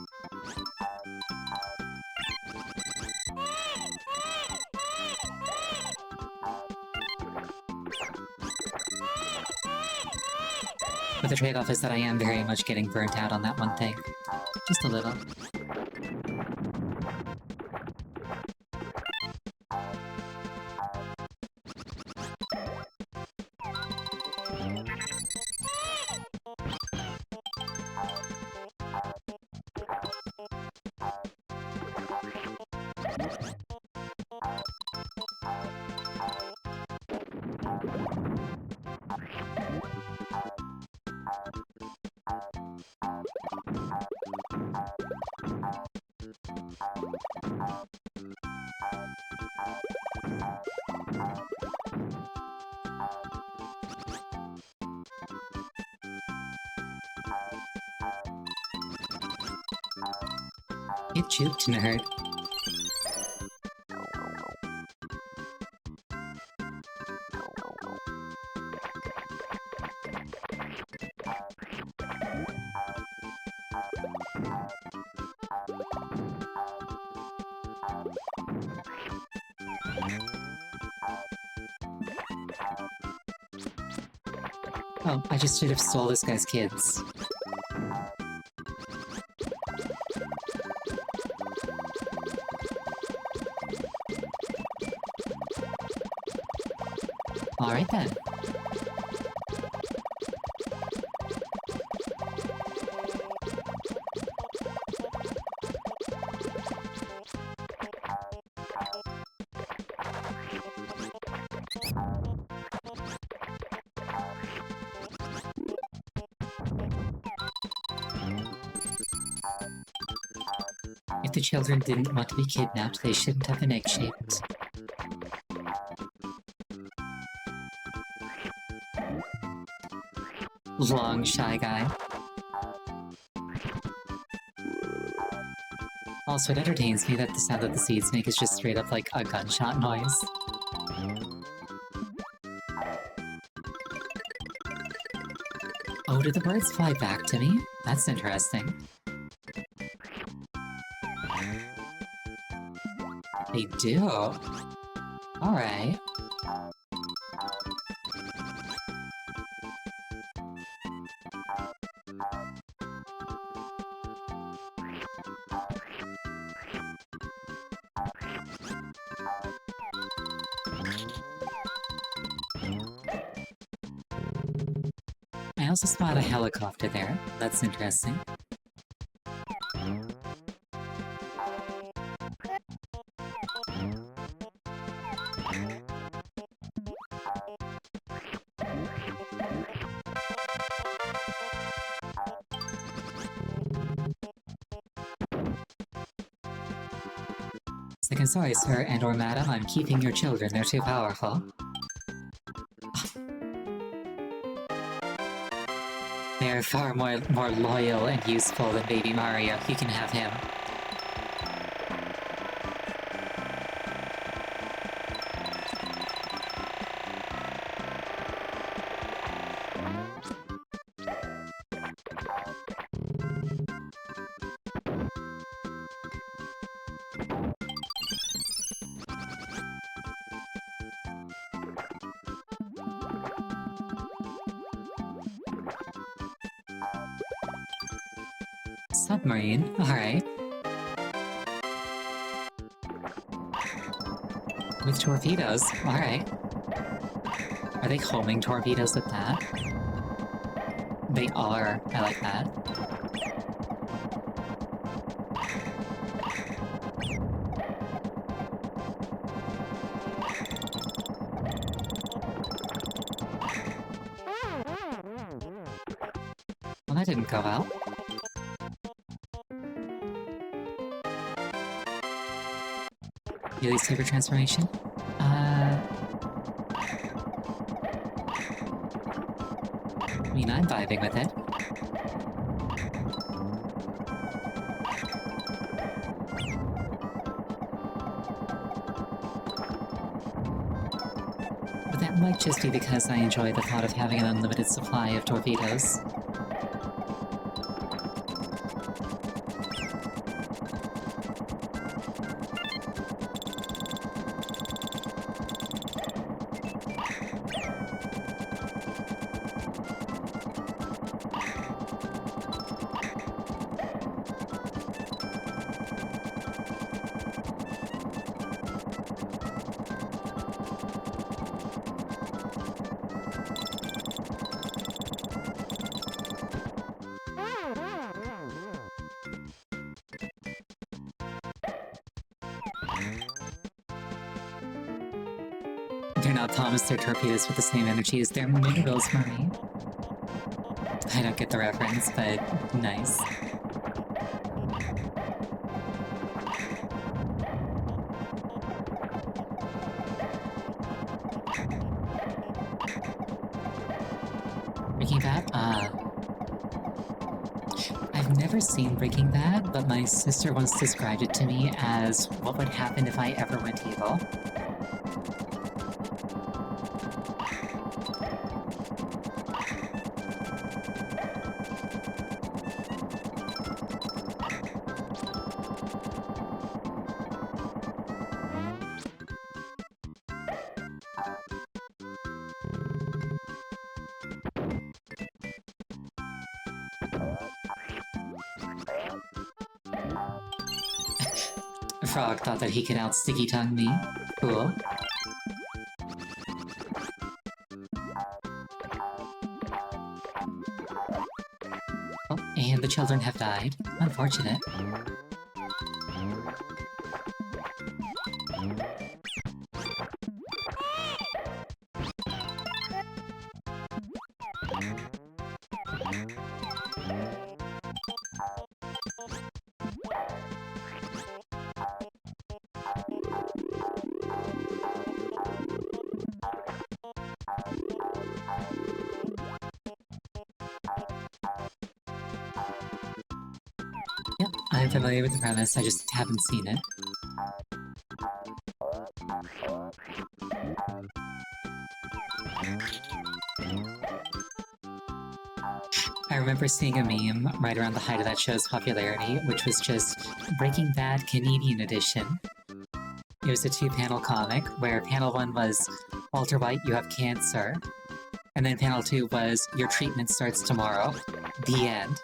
But the trade-off is that I am very much getting burnt out on that one thing. Just a little. Get juked, nerd. Oh, I just should have stole this guy's kids. Alright then. If the children didn't want to be kidnapped, they shouldn't have been egg-shaped. long, shy guy. Also, it entertains me that the sound that the seeds make is just straight up like a gunshot noise. Oh, did the birds fly back to me? That's interesting. They do. Alright. I also spot a helicopter there. That's interesting. It's like, I'm sorry, sir and/or madam, I'm keeping your children. They're too powerful. They're far more loyal and useful than Baby Mario. You can have him. Submarine? Alright. With torpedoes? Alright. Are they homing torpedoes with that? They are. I like that. Well, that didn't go well. Your least favorite transformation? I mean, I'm vibing with it. But that might just be because I enjoy the thought of having an unlimited supply of torpedoes. They're not promised their torpedoes with the same energy as their minerals, Marie. I don't get the reference, but nice. Breaking Bad? I've never seen Breaking Bad, but my sister once described it to me as what would happen if I ever went evil. Frog thought that he could out-sticky tongue me. Cool. Oh, and the children have died. Unfortunate. I'm familiar with the premise, I just haven't seen it. I remember seeing a meme right around the height of that show's popularity, which was just Breaking Bad Canadian Edition. It was a two-panel comic, where panel 1 was Walter White, you have cancer, and then panel 2 was your treatment starts tomorrow. The end.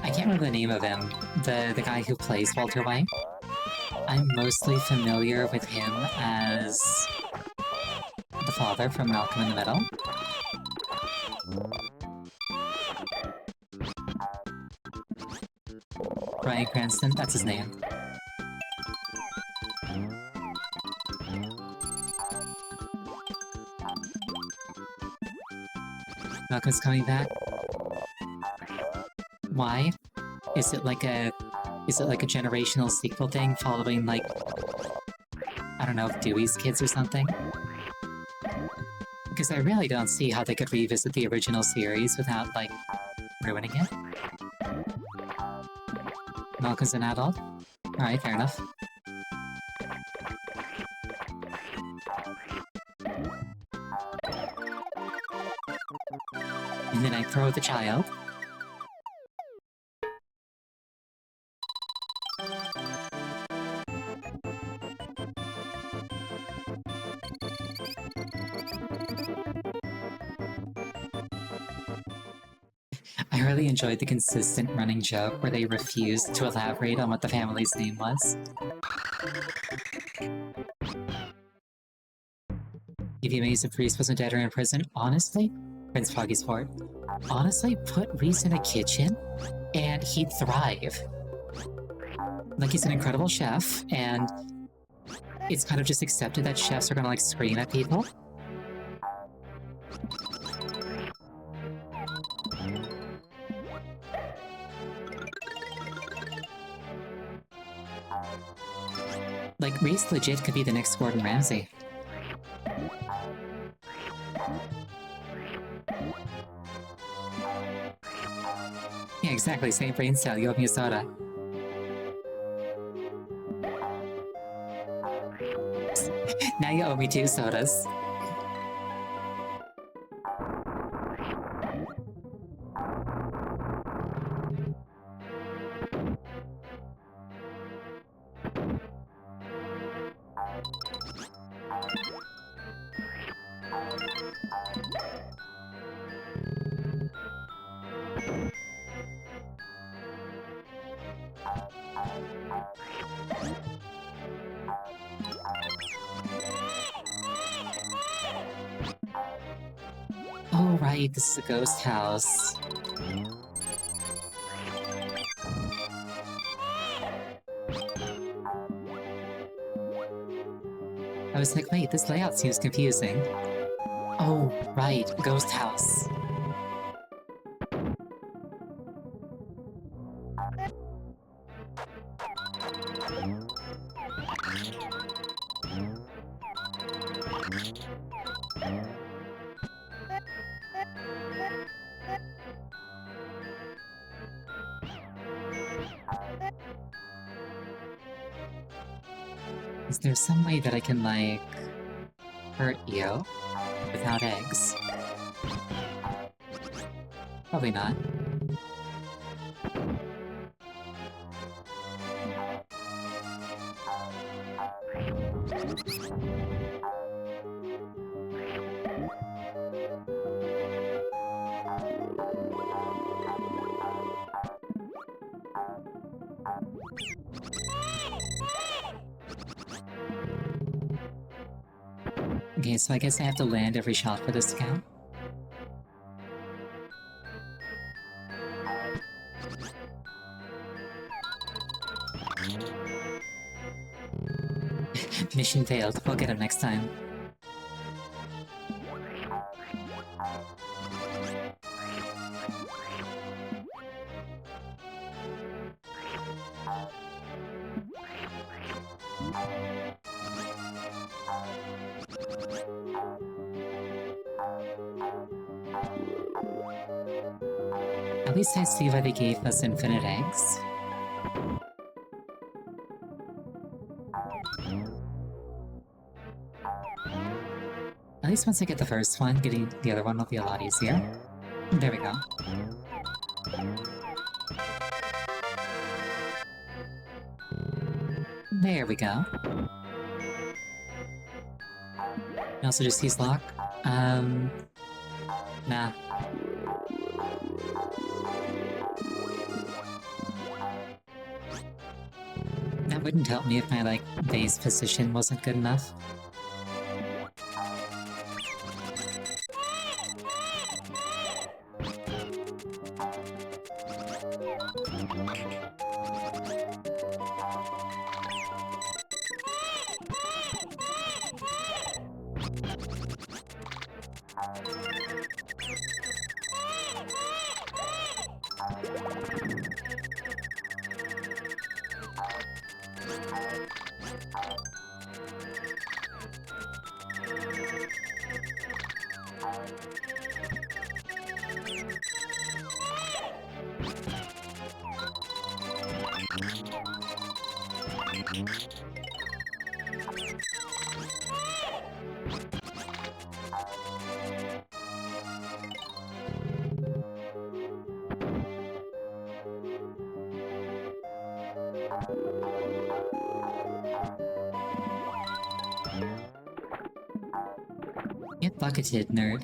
I can't remember the name of him. The guy who plays Walter White. I'm mostly familiar with him as the father from Malcolm in the Middle. Bryan Cranston, that's his name. Malcolm's coming back. Why? Is it like a generational sequel thing following, like, I don't know, Dewey's kids or something? Because I really don't see how they could revisit the original series without, like, ruining it. Malcolm's an adult? Alright, fair enough. And then I throw the child. I really enjoyed the consistent running joke where they refused to elaborate on what the family's name was. You'd be amazed if Reese wasn't dead or in prison. Honestly, Prince Froggy's Fort. Honestly, put Reese in a kitchen and he'd thrive. Like, he's an incredible chef, and it's kind of just accepted that chefs are gonna, like, scream at people. Like, Reese legit could be the next Gordon Ramsay. Yeah, exactly, same brain cell, you owe me a soda. Now you owe me 2 sodas. Oh right, this is a ghost house. I was like, wait, this layout seems confusing. Oh, right, ghost house. Is there some way that I can, like, hurt you without eggs? Probably not. Okay, so I guess I have to land every shot for this to count. Mission failed. We'll get him next time. At least I see why they gave us infinite eggs. At least once I get the first one, getting the other one will be a lot easier. There we go. There we go. I also just use lock. Nah. That wouldn't help me if my, like, base position wasn't good enough. Get bucketed, nerd.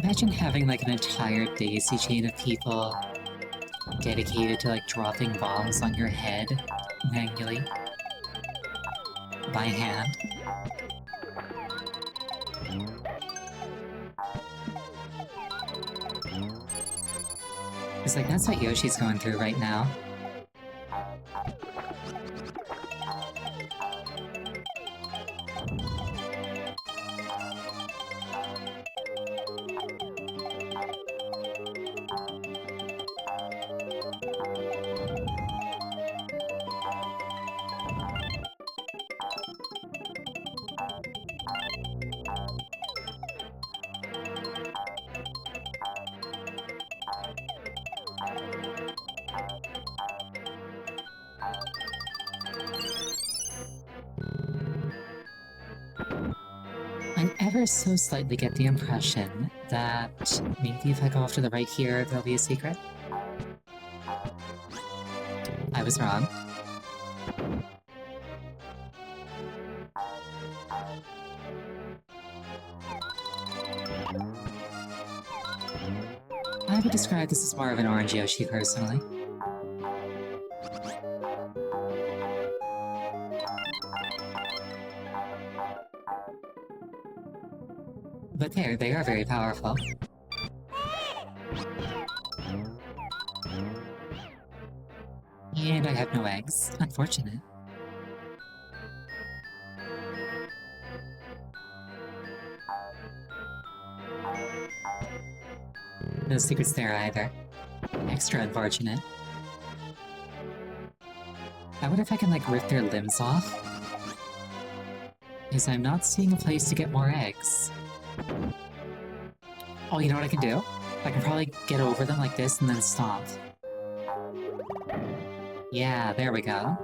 Imagine having like an entire daisy chain of people dedicated to like dropping bombs on your head manually by hand. It's like that's what Yoshi's going through right now. I ever so slightly get the impression that maybe if I go off to the right here, there'll be a secret. I was wrong. I would describe this as more of an orange Yoshi, personally. But they are very powerful. And I have no eggs. Unfortunate. No secrets there either. Extra unfortunate. I wonder if I can, like, rip their limbs off? Because I'm not seeing a place to get more eggs. Oh, you know what I can do? I can probably get over them like this and then stomp. Yeah, there we go.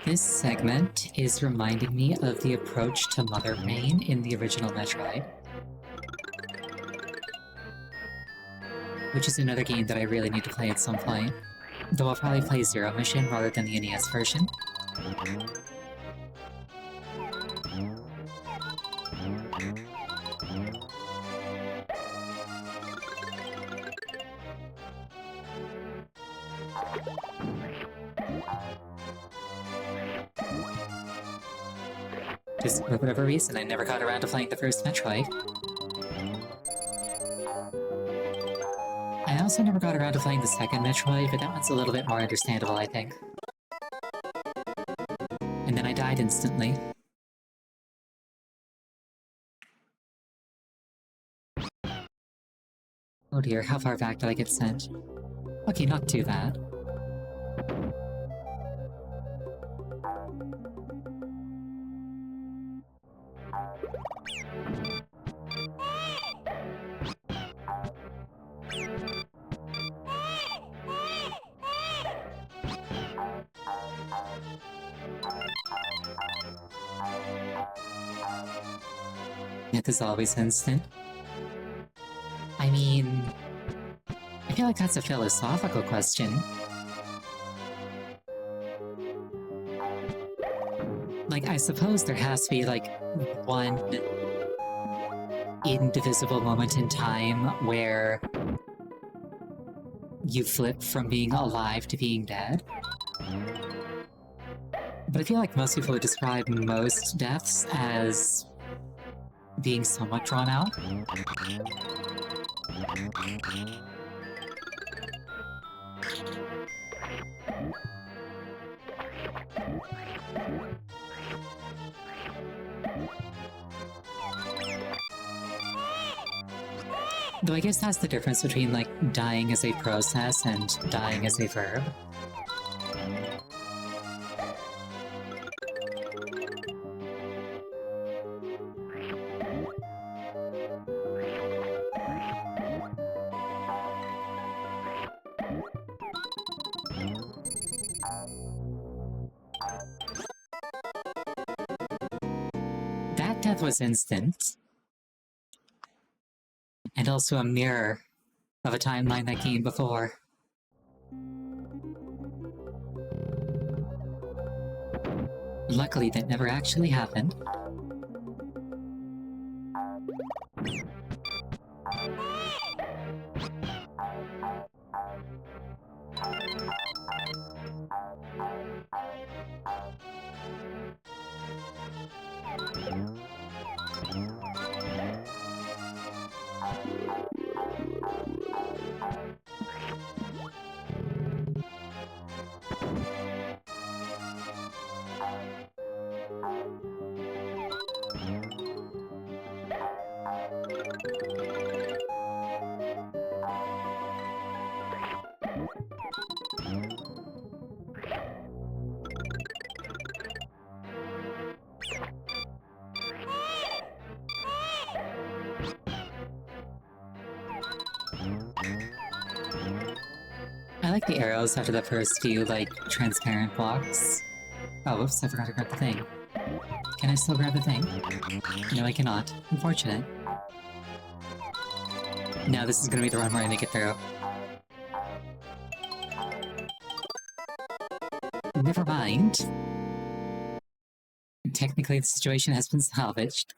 This segment is reminding me of the approach to Mother Brain in the original Metroid. Which is another game that I really need to play at some point. Though I'll probably play Zero Mission rather than the NES version. Just for whatever reason, I never got around to playing the first Metroid. I also never got around to playing the second Metroid, but that one's a little bit more understandable, I think. And then I died instantly. Oh dear, how far back did I get sent? Okay, not too bad. Death is always instant. I mean, I feel like that's a philosophical question. Like, I suppose there has to be, like, one indivisible moment in time where you flip from being alive to being dead. But I feel like most people would describe most deaths as being somewhat drawn out. Though I guess that's the difference between, like, dying as a process and dying as a verb. That death was instant. And also a mirror of a timeline that came before. Luckily, that never actually happened. I like the arrows after the first few, like, transparent blocks. Oh, whoops, I forgot to grab the thing. Can I still grab the thing? No, I cannot. Unfortunate. Now this is gonna be the run where I make it through. Never mind. Technically, the situation has been salvaged.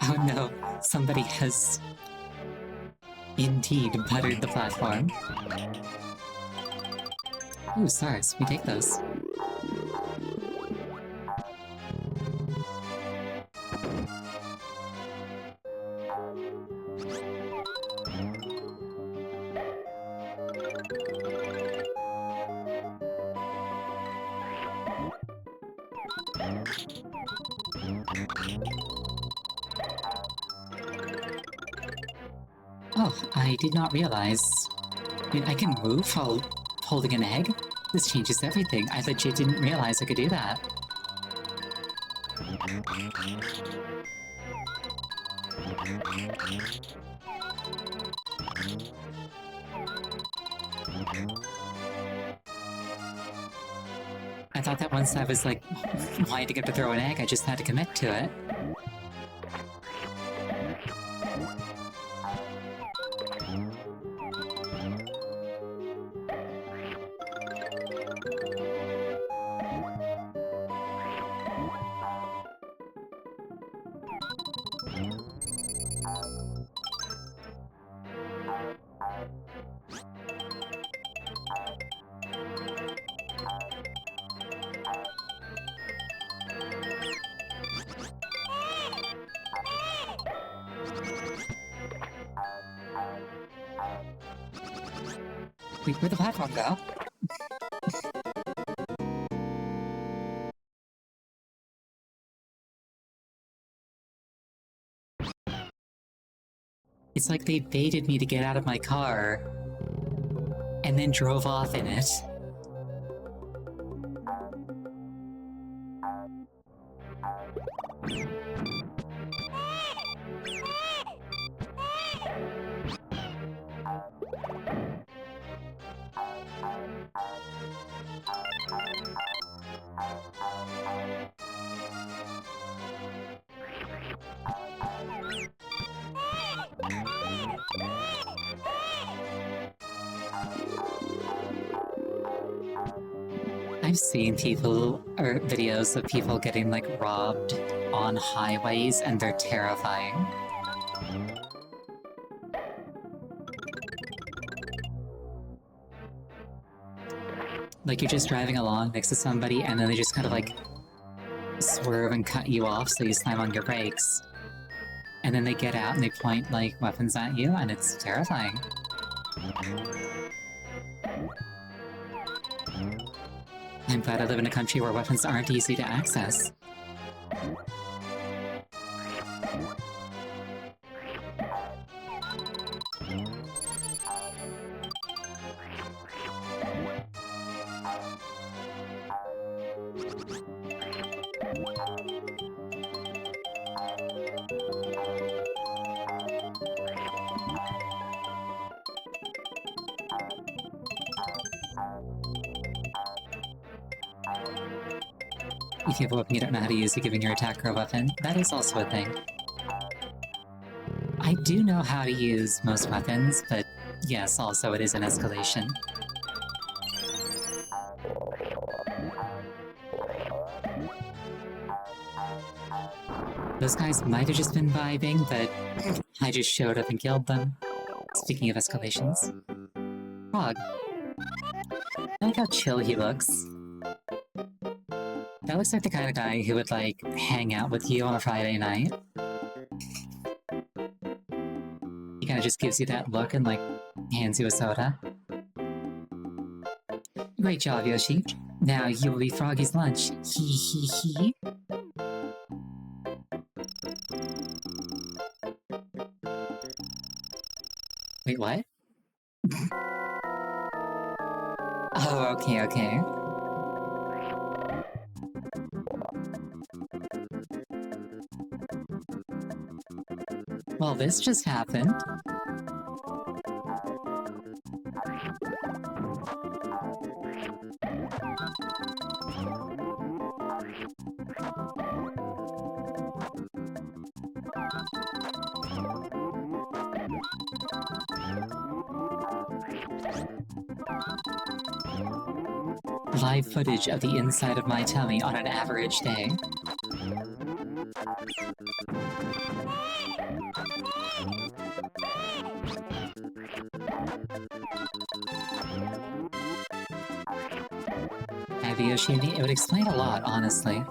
Oh no, somebody has indeed buttered the platform. Ooh, stars, we take those. Oh, I did not realize. Wait, I can move while holding an egg? This changes everything. I legit didn't realize I could do that. I thought that once I was like wanting to get to throw an egg, I just had to commit to it. Wait, where'd the platform go? It's like they baited me to get out of my car, and then drove off in it. I've seen people, or videos of people getting, like, robbed on highways, and they're terrifying. Like, you're just driving along next to somebody, and then they just kind of, like, swerve and cut you off, so you slam on your brakes. And then they get out and they point, like, weapons at you, and it's terrifying. I'm glad I live in a country where weapons aren't easy to access. If you have a weapon you don't know how to use, you're giving your attacker a weapon. That is also a thing. I do know how to use most weapons, but yes, also it is an escalation. Those guys might have just been vibing, but I just showed up and killed them. Speaking of escalations. Frog. I like how chill he looks. That looks like the kind of guy who would, like, hang out with you on a Friday night. He kinda just gives you that look and, like, hands you a soda. Great job, Yoshi. Now you will be Froggy's lunch. Hee hee hee. Wait, what? Oh, okay, okay. Well, this just happened. Live footage of the inside of my tummy on an average day. The Yoshi, it would explain a lot, honestly.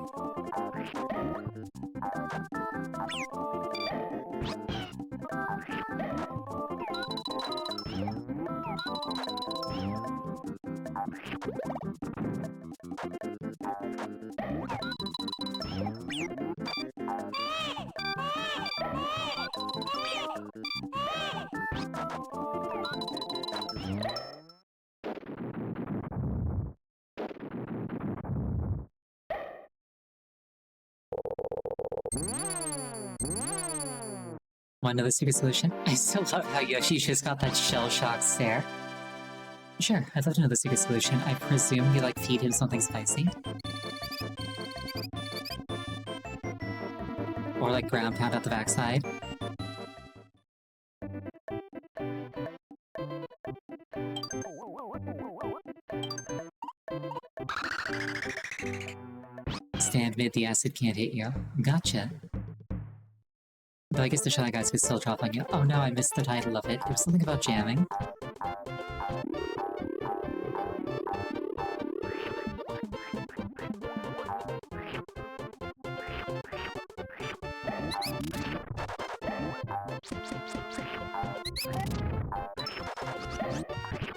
Want to know the secret solution? I still love how Yoshi just got that shell-shocked stare. Sure, I'd love to know the secret solution. I presume you, like, feed him something spicy? Or, like, ground pound out the backside? Stand mid, the acid can't hit you. Gotcha. Though I guess the Shy Guys could still drop on you. Oh no, I missed the title of it. It was something about jamming.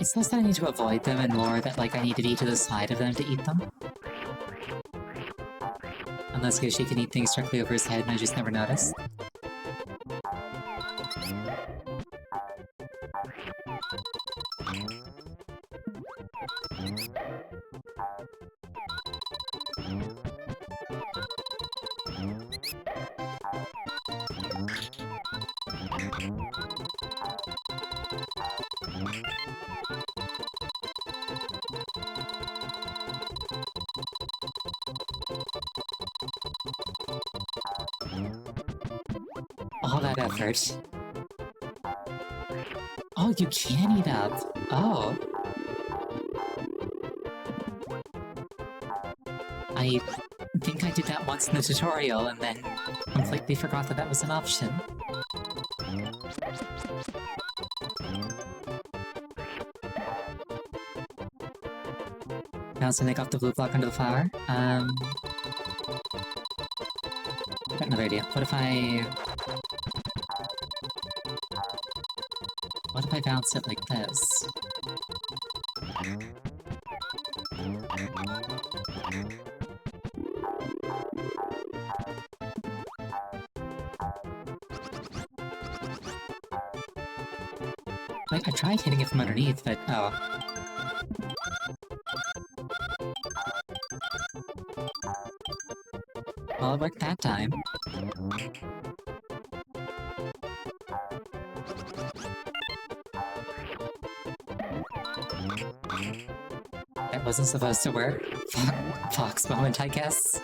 It's less that I need to avoid them and more that, like, I need to be to the side of them to eat them. Unless Yoshi can eat things directly over his head and I just never noticed. All that effort. Oh, you can eat up. Oh. I think I did that once in the tutorial and then completely forgot that that was an option. Bounce and make off the blue block under the flower. Got another idea. What if I bounce it like this? Like, I tried hitting it from underneath, but oh. Well, it worked that time. That wasn't supposed to work. Fox moment, I guess.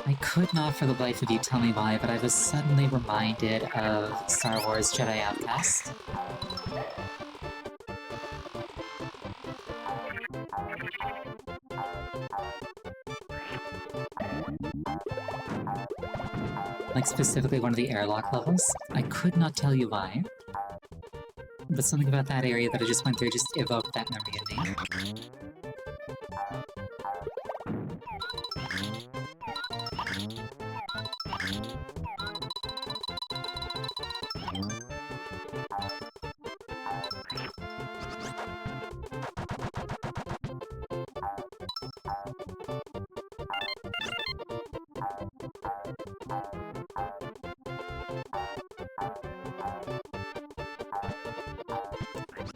I could not for the life of you tell me why, but I was suddenly reminded of Star Wars Jedi Outcast. Like, specifically one of the airlock levels. I could not tell you why. But something about that area that I just went through just evoked that memory in me.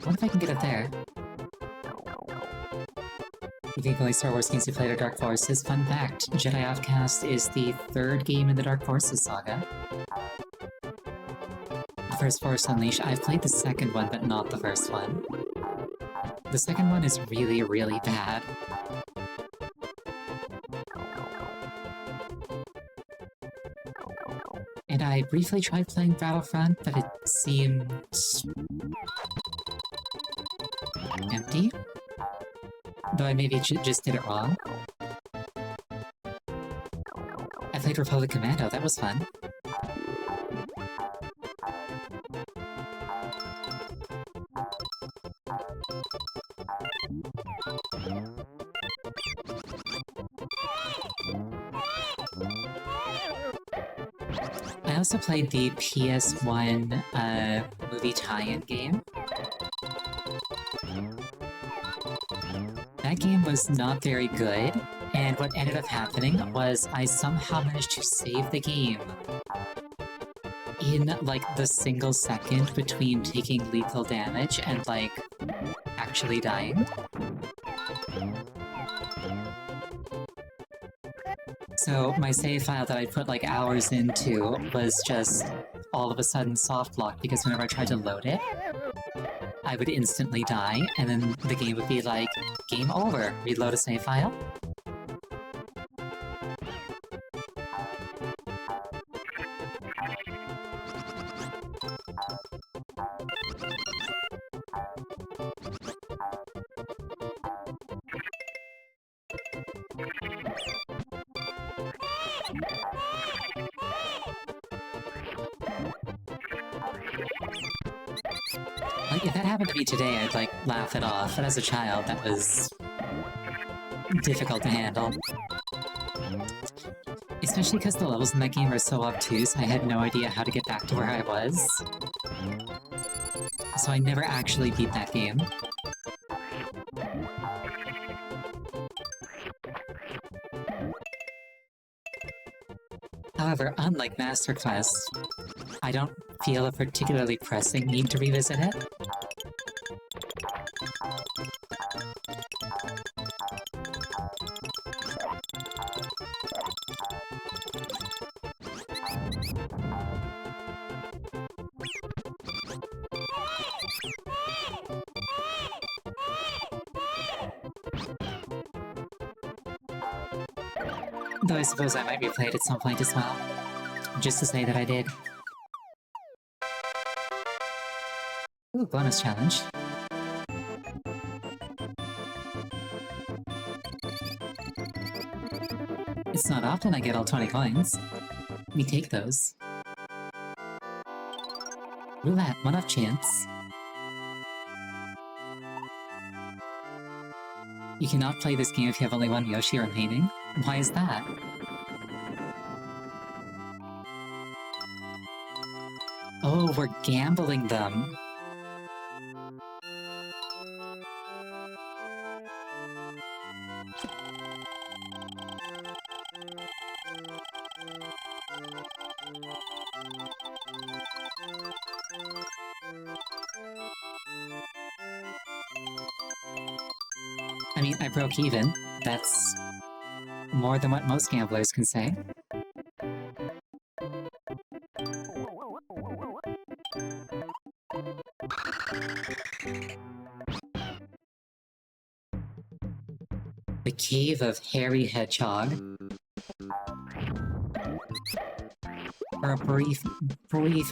What if I can get up there? You think only Star Wars games you played are Dark Forces? Fun fact, Jedi Outcast is the third game in the Dark Forces saga. The first Force Unleashed, I've played the second one, but not the first one. The second one is really, really bad. And I briefly tried playing Battlefront, but it seemed empty? Though I maybe just did it wrong. I played Republic Commando, that was fun. I also played the PS1 movie tie-in game. That game was not very good, and what ended up happening was I somehow managed to save the game in, like, the single second between taking lethal damage and, like, actually dying. So my save file that I put, like, hours into was just all of a sudden soft locked because whenever I tried to load it, I would instantly die, and then the game would be like, game over, reload a save file. Like, if that happened to me today, I'd, like, laugh it off, but as a child, that was difficult to handle. Especially because the levels in that game are so obtuse, I had no idea how to get back to where I was. So I never actually beat that game. However, unlike Master Quest, I don't feel a particularly pressing need to revisit it. Though I suppose I might replay it at some point as well. Just to say that I did. Ooh, bonus challenge. It's not often I get all 20 coins. We take those. Roulette, one off chance. You cannot play this game if you have only one Yoshi remaining. Why is that? Oh, we're gambling them. I mean, I broke even. That's more than what most gamblers can say. The Cave of Hairy Hedgehog. For a brief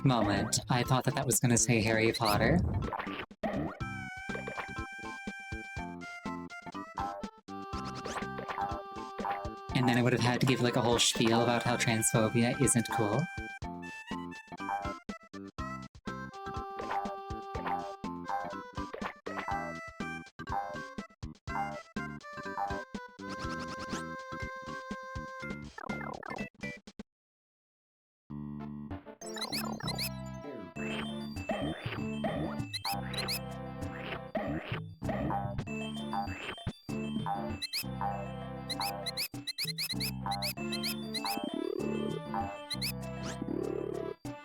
moment, I thought that was gonna say Harry Potter. And then I would have had to give like a whole spiel about how transphobia isn't cool.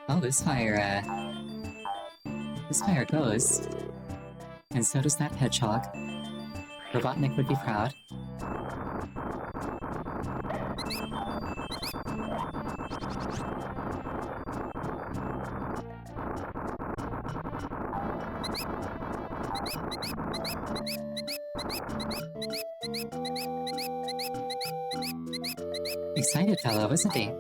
Oh, this fire goes. And so does that hedgehog. Robotnik would be proud. Excited fellow, isn't he?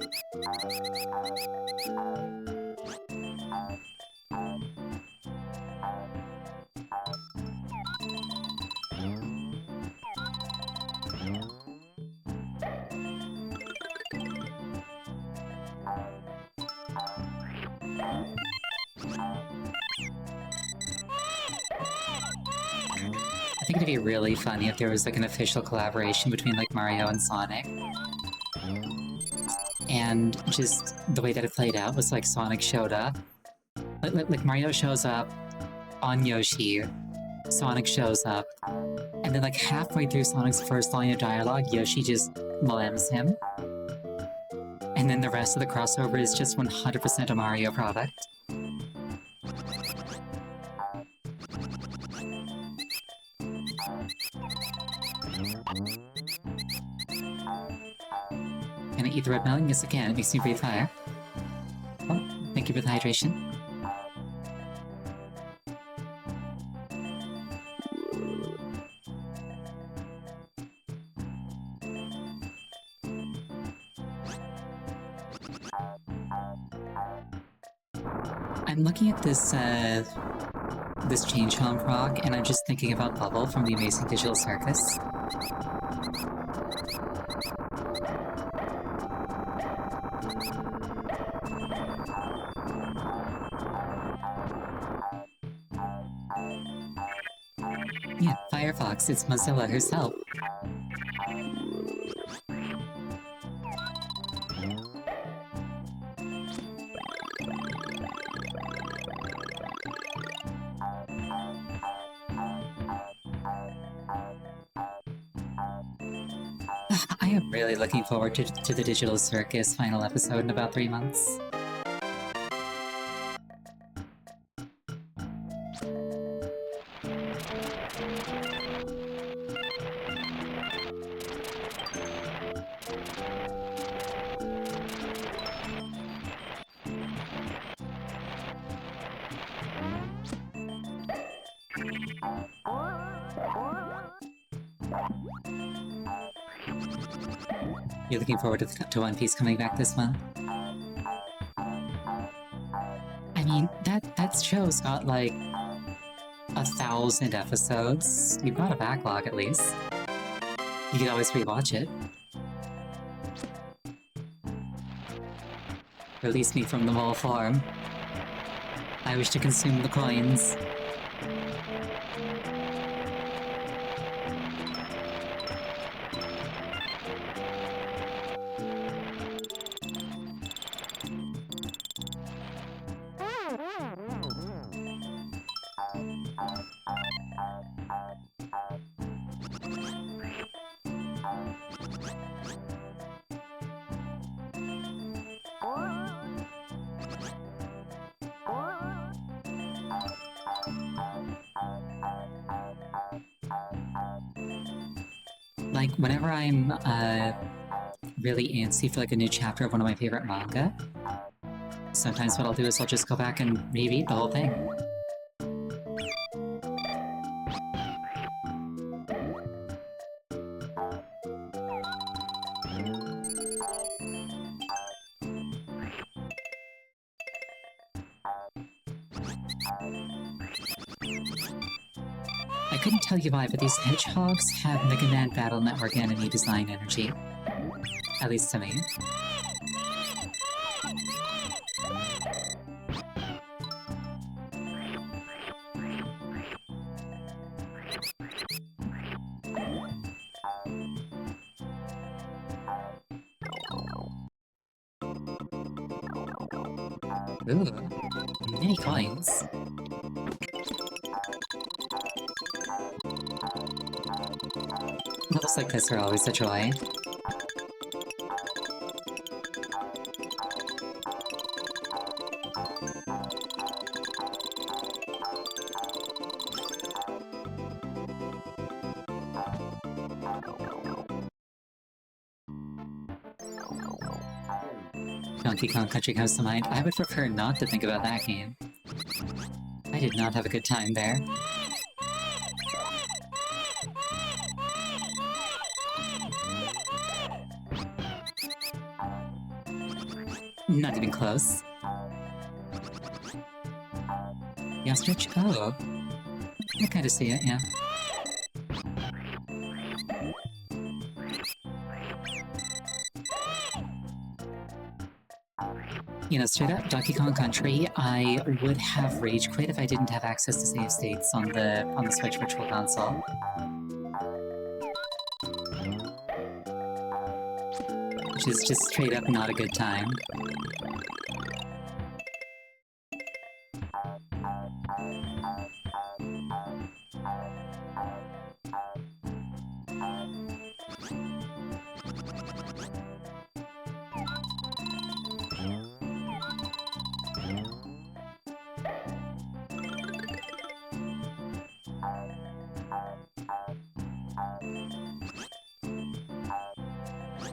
I think it'd be really funny if there was like an official collaboration between like Mario and Sonic. And just the way that it played out was like Sonic showed up. Like Mario shows up on Yoshi, Sonic shows up, and then like halfway through Sonic's first line of dialogue, Yoshi just malems him. And then the rest of the crossover is just 100% a Mario product. Can I eat the red melon? Yes, I can. It makes me breathe fire. Oh, thank you for the hydration. I'm looking at this Change Home prog, and I'm just thinking about Bubble from The Amazing Digital Circus. Yeah, Firefox, it's Mozilla herself. I am really looking forward to the Digital Circus final episode in about 3 months. You're looking forward to One Piece coming back this month? I mean, that show's got like 1,000 episodes. You've got a backlog at least. You could always rewatch it. Release me from the mole farm. I wish to consume the coins. Like, whenever I'm, really antsy for, like, a new chapter of one of my favorite manga, sometimes what I'll do is I'll just go back and reread the whole thing. couldn't tell you why, but these hedgehogs have Mega Man Battle Network enemy design energy. At least to me. Ooh, many coins. Levels like this are always a joy. Donkey Kong Country comes to mind. I would prefer not to think about that game. I did not have a good time there. Not even close. The ostrich? Oh. I kinda see it, yeah. You know, straight up Donkey Kong Country, I would have rage quit if I didn't have access to save states on the Switch Virtual Console. Which is just straight up not a good time.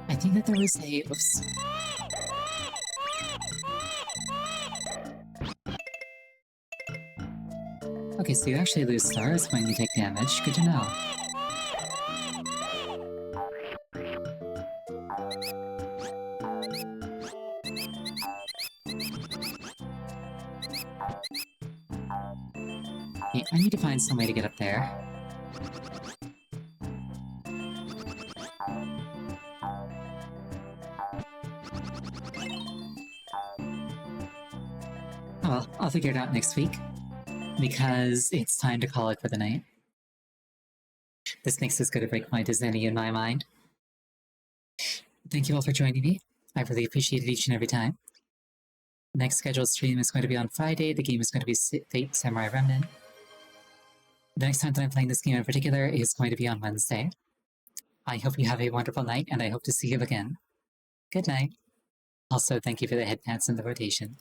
I think that there was a... Oops. Okay, so you actually lose stars when you take damage. Good to know. Okay, I need to find some way to get up there. Oh well, I'll figure it out next week. Because it's time to call it for the night. This mix is going to break point as any in my mind. Thank you all for joining me. I really appreciate it each and every time. Next scheduled stream is going to be on Friday. The game is going to be Fate Samurai Remnant. The next time that I'm playing this game in particular is going to be on Wednesday. I hope you have a wonderful night, and I hope to see you again. Good night. Also, thank you for the headpats and the rotation.